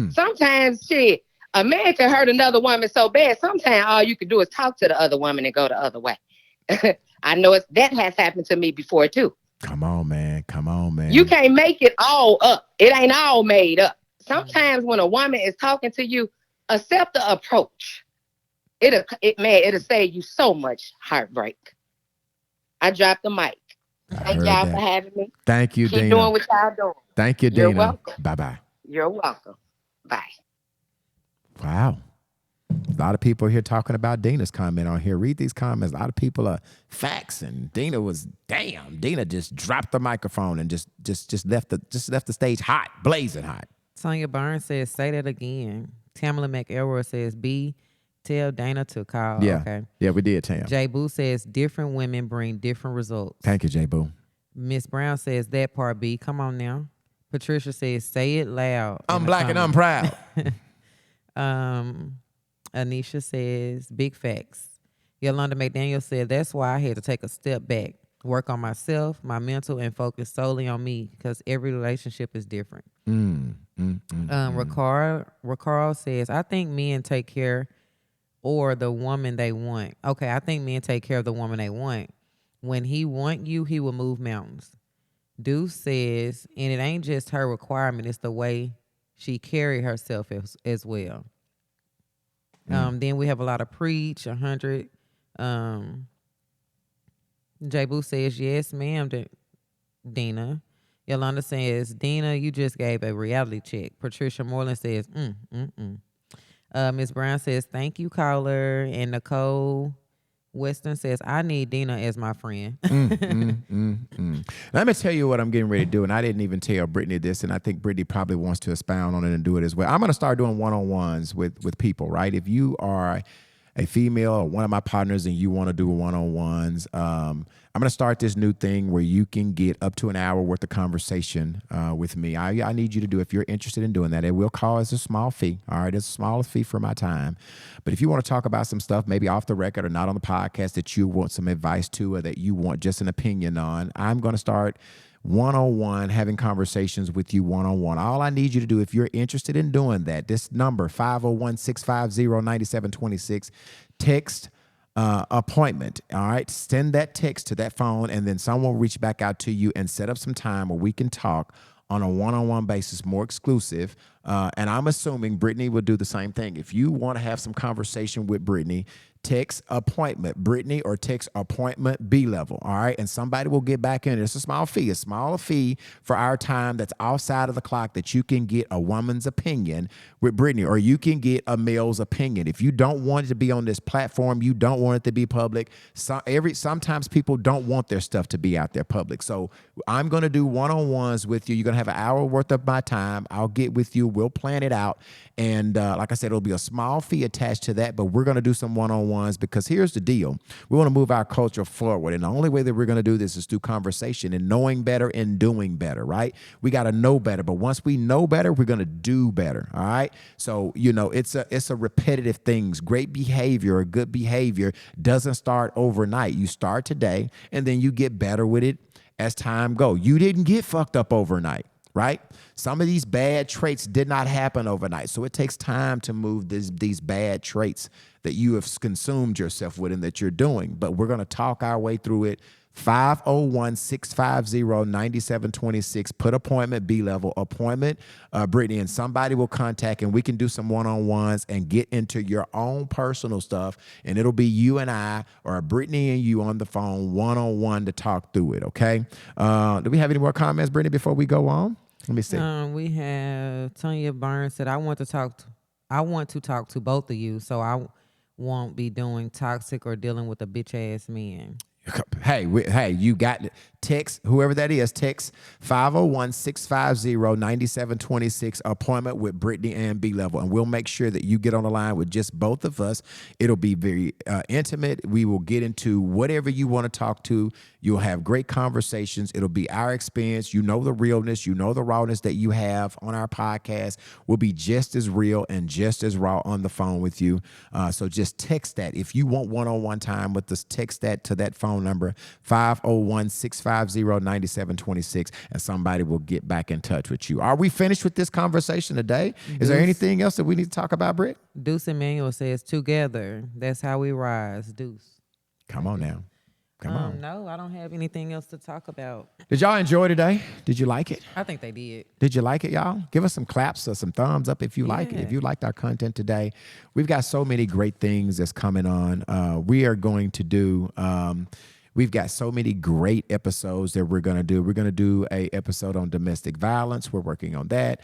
Sometimes a man can hurt another woman so bad. Sometimes all you can do is talk to the other woman and go the other way. I know that has happened to me before too. Come on, man. You can't make it all up. It ain't all made up. Sometimes when a woman is talking to you, accept the approach. It'll save you so much heartbreak. I dropped the mic. Thank y'all for having me. Thank you, Dina. Keep doing what y'all doing. Thank you, Dina. You're welcome. Bye-bye. You're welcome. Bye. Wow. A lot of people here talking about Dina's comment on here. Read these comments. A lot of people are faxing. Dina just dropped the microphone and just left the stage hot, blazing hot. Tanya Burns says, say that again. Tamala McElroy says, tell Dana to call. Yeah. Okay. Yeah, we did, Tam. J Boo says, different women bring different results. Thank you, J Boo. Miss Brown says, that part B. Come on now. Patricia says, say it loud. I'm black and I'm proud. Anisha says, big facts. Yolanda McDaniel said, that's why I had to take a step back, work on myself, my mental, and focus solely on me because every relationship is different. Ricard says, I think men take care or the woman they want. Okay, I think men take care of the woman they want. When he want you, he will move mountains. Deuce says, and it ain't just her requirement, it's the way she carry herself as well. Then we have a lot of preach, 100. J Boo says, yes, ma'am, Dina. Yolanda says, Dina, you just gave a reality check. Patricia Moreland says, Ms. Brown says, thank you, caller. And Nicole Weston says, I need Dina as my friend. Let me tell you what I'm getting ready to do, and I didn't even tell Brittany this, and I think Brittany probably wants to expound on it and do it as well. I'm going to start doing one-on-ones with people, right? If you are a female or one of my partners and you want to do one-on-ones, I'm going to start this new thing where you can get up to an hour worth of conversation with me. I need you to do, if you're interested in doing that, it will cost a small fee. All right, it's a small fee for my time. But if you want to talk about some stuff, maybe off the record or not on the podcast that you want some advice to or that you want just an opinion on, I'm going to start one-on-one, having conversations with you one-on-one. All I need you to do, if you're interested in doing that, this number, 501-650-9726, text appointment. All right. Send that text to that phone, and then someone will reach back out to you and set up some time where we can talk on a one-on-one basis, more exclusive. And I'm assuming Brittany will do the same thing. If you want to have some conversation with Brittany, text appointment Brittany or text appointment B Level. All right. And somebody will get back in. It's a small fee for our time that's outside of the clock that you can get a woman's opinion with Brittany, or you can get a male's opinion. If you don't want it to be on this platform, you don't want it to be public. Sometimes people don't want their stuff to be out there public. So I'm going to do one-on-ones with you. You're going to have an hour worth of my time. I'll get with you. We'll plan it out. And like I said, it'll be a small fee attached to that, but we're going to do some one-on-ones because here's the deal. We want to move our culture forward. And the only way that we're going to do this is through conversation and knowing better and doing better, right? We got to know better. But once we know better, we're going to do better. All right. So, it's a repetitive things. Great behavior or good behavior doesn't start overnight. You start today and then you get better with it as time goes. You didn't get fucked up overnight. Right? Some of these bad traits did not happen overnight. So it takes time to move these bad traits that you have consumed yourself with and that you're doing. But we're going to talk our way through it. 501-650-9726. Put appointment B Level, appointment Brittany, and somebody will contact, and we can do some one-on-ones and get into your own personal stuff. And it'll be you and I, or Brittany and you on the phone one-on-one to talk through it. Okay. Do we have any more comments, Brittany, before we go on? Let me see. We have Tanya Burns said, I want to talk to both of you, so I won't be doing toxic or dealing with a bitch ass man. Hey, you got it. Text, whoever that is, text 501-650-9726, appointment with Britney and B Level. And we'll make sure that you get on the line with just both of us. It'll be very intimate. We will get into whatever you want to talk to. You'll have great conversations. It'll be our experience. You know the realness. You know the rawness that you have on our podcast will be just as real and just as raw on the phone with you. So just text that. If you want one-on-one time with us, text that to that phone number, 501-650-9726, and somebody will get back in touch with you. Are we finished with this conversation today? Is there anything else that we need to talk about, Britt? Deuce Emmanuel says, together, that's how we rise. Deuce. Come on now. Come on. No, I don't have anything else to talk about. Did y'all enjoy today? Did you like it? I think they did. Did you like it, y'all? Give us some claps or some thumbs up if you like it. If you liked our content today. We've got so many great things that's coming on. We are going to do... We've got so many great episodes that we're going to do. We're going to do a episode on domestic violence. We're working on that.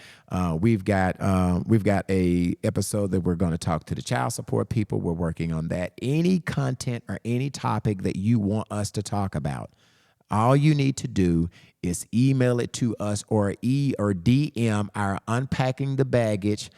We've got a episode that we're going to talk to the child support people. We're working on that. Any content or any topic that you want us to talk about, all you need to do is email it to us or DM our Unpacking the Baggage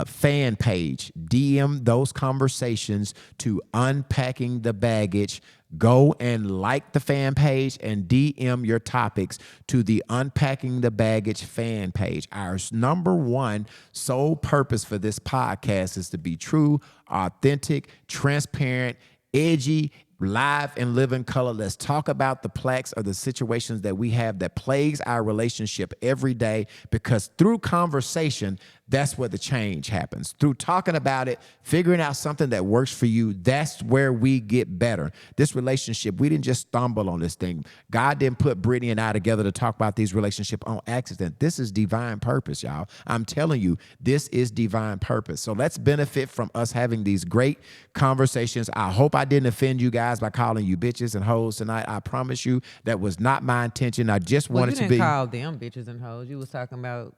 fan page. DM those conversations to Unpacking the Baggage. Go and like the fan page and DM your topics to the Unpacking the Baggage fan page. Our number one sole purpose for this podcast is to be true, authentic, transparent, edgy, live and live in color. Let's talk about the plaques or the situations that we have that plagues our relationship every day, because through conversation, that's where the change happens. Through talking about it, figuring out something that works for you, that's where we get better. This relationship, we didn't just stumble on this thing. God didn't put Britney and I together to talk about these relationships on accident. This is divine purpose, y'all. I'm telling you, this is divine purpose. So let's benefit from us having these great conversations. I hope I didn't offend you guys by calling you bitches and hoes tonight. I promise you that was not my intention. I just wanted to be. You didn't call them bitches and hoes. You was talking about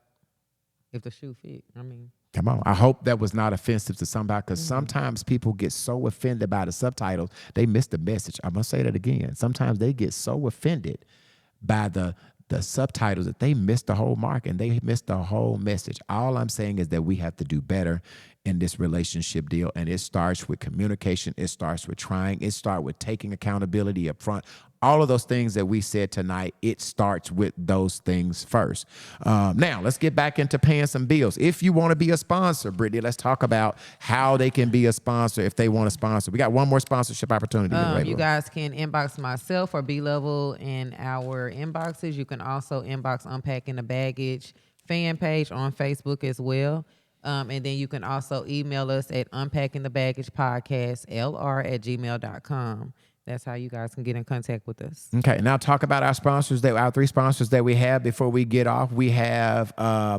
if the shoe fit. I mean, come on. I hope that was not offensive to somebody, because sometimes people get so offended by the subtitles, they miss the message. I'm going to say that again. Sometimes they get so offended by the subtitles that they miss the whole mark and they miss the whole message. All I'm saying is that we have to do better in this relationship deal, and it starts with communication. It starts with trying. It starts with taking accountability up front. All of those things that we said tonight, it starts with those things first. Now, let's get back into paying some bills. If you want to be a sponsor, Brittany, let's talk about how they can be a sponsor if they want to sponsor. We got one more sponsorship opportunity. You guys can inbox myself or B Level in our inboxes. You can also inbox Unpacking the Baggage fan page on Facebook as well. And then you can also email us at unpackingthebaggagepodcastlr@gmail.com. That's how you guys can get in contact with us. Okay, now talk about our sponsors, our three sponsors that we have before we get off. We have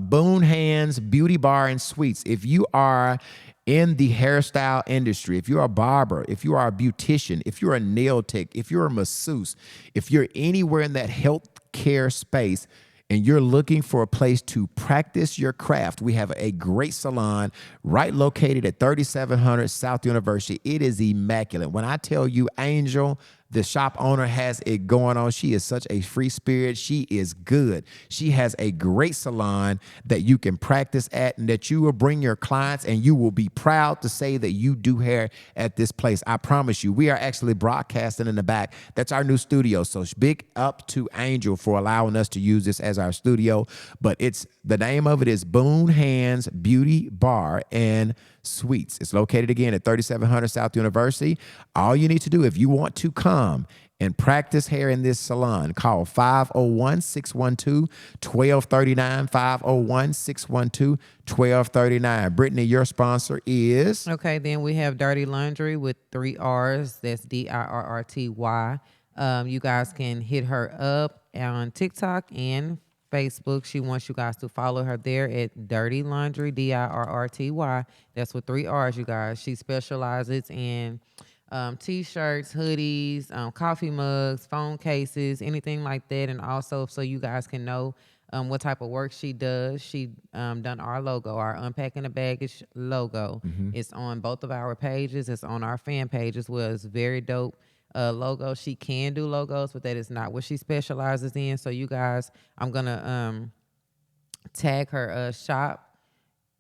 Boone Hands Beauty Bar and Suites. If you are in the hairstyle industry, if you're a barber, if you are a beautician, if you're a nail tech, if you're a masseuse, if you're anywhere in that health care space, and you're looking for a place to practice your craft, we have a great salon right located at 3700 South University. It is immaculate. When I tell you, Angel, the shop owner, has it going on. She is such a free spirit. She is good. She has a great salon that you can practice at and that you will bring your clients, and you will be proud to say that you do hair at this place. I promise you, we are actually broadcasting in the back. That's our new studio. So big up to Angel for allowing us to use this as our studio. But the name of it is Boone Hands Beauty Bar and Suites. It's located again at 3700 South University. All you need to do, if you want to come and practice hair in this salon, call 501-612-1239, 501-612-1239. Brittany, your sponsor is? Okay, then we have Dirty Laundry with 3 R's. That's DIRRTY. You guys can hit her up on TikTok and Facebook. She wants you guys to follow her there at Dirty Laundry, DIRRTY. That's with 3 R's, you guys. She specializes in T-shirts, hoodies, coffee mugs, phone cases, anything like that. And also, so you guys can know what type of work she does. She done our logo, our Unpacking the Baggage logo. It's on both of our pages. It's on our fan page as well. It's very dope. Logo. She can do logos, but that is not what she specializes in. So you guys, I'm gonna tag her shop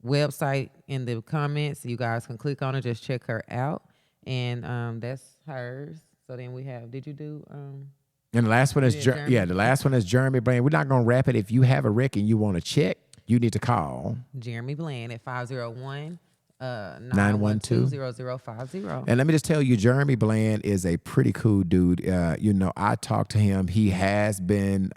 website in the comments. You guys can click on it, just check her out, and that's hers. So then we have. Did you do? And the last one is the last one is Jeremy Brand. We're not gonna wrap it. If you have a rec and you want to check, you need to call Jeremy Bland at 501. 912-0050. And let me just tell you, Jeremy Bland is a pretty cool dude. I talked to him. He has been,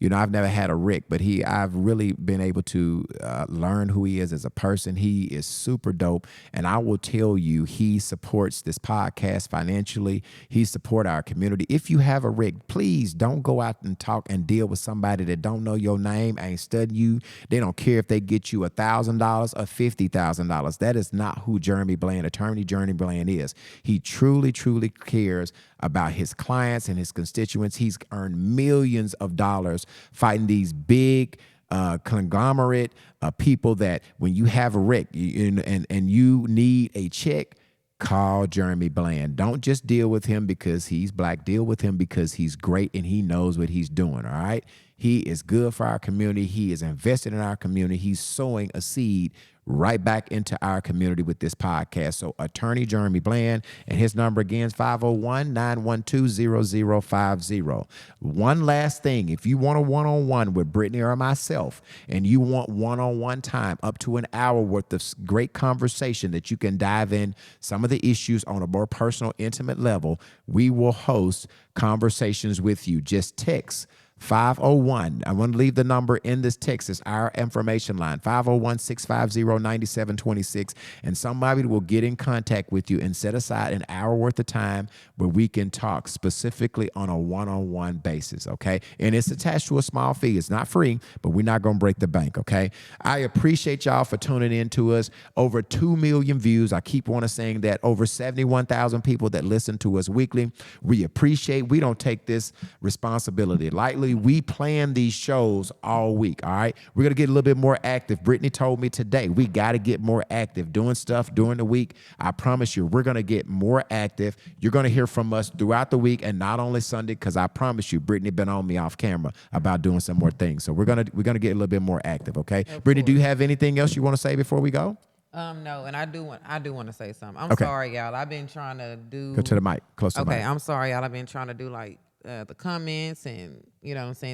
I've never had a Rick, but I've really been able to learn who he is as a person. He is super dope. And I will tell you, he supports this podcast financially. He supports our community. If you have a Rick, please don't go out and talk and deal with somebody that don't know your name, ain't studying you. They don't care if they get you $1,000 or $50,000. That is not who Attorney Jeremy Bland is. He truly, truly cares about his clients and his constituents. He's earned millions of dollars fighting these big conglomerate people that when you have a wreck and you need a check, call Jeremy Bland. Don't just deal with him because he's black. Deal with him because he's great and he knows what he's doing, all right? He is good for our community. He is invested in our community. He's sowing a seed right back into our community with this podcast. So Attorney Jeremy Bland, and his number again is 501-912-0050. One last thing, if you want a one-on-one with Britney or myself, and you want one-on-one time, up to an hour worth of great conversation that you can dive in some of the issues on a more personal, intimate level, we will host conversations with you. Just text 501. I want to leave the number in this text. It's our information line, 501-650-9726. And somebody will get in contact with you and set aside an hour worth of time where we can talk specifically on a one-on-one basis, okay? And it's attached to a small fee. It's not free, but we're not going to break the bank, okay? I appreciate y'all for tuning in to us. Over 2 million views. I keep on saying that. Over 71,000 people that listen to us weekly. We appreciate. We don't take this responsibility lightly. We plan these shows all week, all right? We're going to get a little bit more active. Brittany told me today we got to get more active doing stuff during the week. I promise you, we're going to get more active. You're going to hear from us throughout the week and not only Sunday, because I promise you, Brittany been on me off camera about doing some more things. So we're gonna get a little bit more active, okay? Brittany, do you have anything else you want to say before we go? No, and I do want to say something. I'm Okay. sorry, y'all. I've been trying to do. Go to the mic, close to the mic. Okay, I'm sorry, y'all. I've been trying to do like the comments and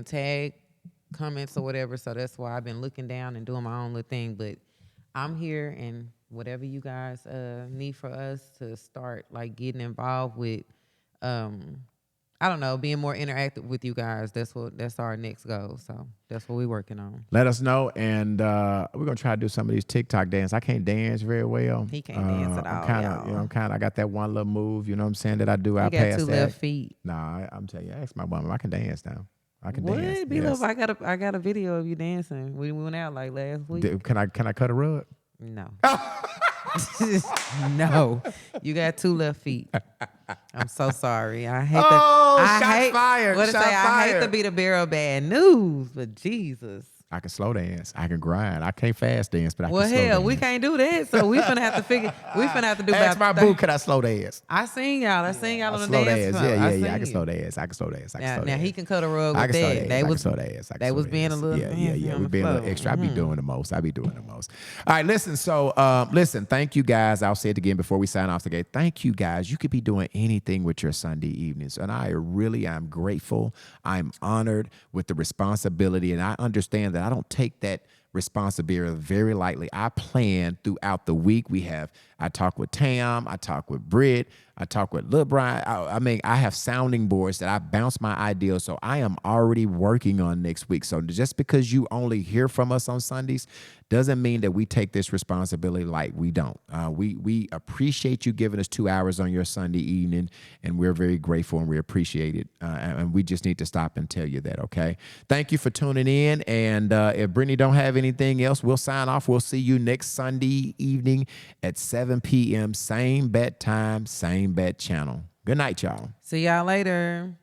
tag comments or whatever. So that's why I've been looking down and doing my own little thing. But I'm here, and whatever you guys need for us to start like getting involved with, I don't know, being more interactive with you guys. That's our next goal. So that's what we're working on. Let us know, and we're gonna try to do some of these TikTok dance. I can't dance very well. He can't dance at all. I got that one little move, you know what I'm saying, that I do. I got pass two that. left feet. Nah, I'm telling you, ask my woman. I can dance now. I can What? dance. B Yes. Level, I got a video of you dancing. We went out like last week. Can I cut a rug? No. No. You got two left feet. I'm so sorry. I hate shots fired. What to say? Shots I hate fired. to be the bearer of bad news, but Jesus. I can slow dance. I can grind. I can't fast dance, but I Well, can slow dance. hell, we can't do that. So we finna have to figure. We finna have to do Ask my about. boo, can I slow dance? I seen y'all. I seen y'all on the Slow dance. dance. floor. Yeah. I seen can you. slow dance. I can slow dance. Now he can cut a rug I with can slow that. dance. They I can was slow dance. they was being a little. Yeah. on We the being a little floor. extra. I be doing the most. All right, listen. So, listen. Thank you guys. I'll say it again before we sign off today. Thank you guys. You could be doing anything with your Sunday evenings, and I'm grateful. I'm honored with the responsibility, and I understand that I don't take that responsibility very lightly. I plan throughout the week. I talk with Tam, I talk with Britt, I talk with Lil Brian. I have sounding boards that I bounce my ideas. So I am already working on next week. So just because you only hear from us on Sundays doesn't mean that we take this responsibility like we don't. We appreciate you giving us 2 hours on your Sunday evening, and we're very grateful and we appreciate it. And we just need to stop and tell you that, okay? Thank you for tuning in. And if Brittany don't have anything else, we'll sign off. We'll see you next Sunday evening at 7 p.m. Same bat time, same bat channel. Good night, y'all. See y'all later.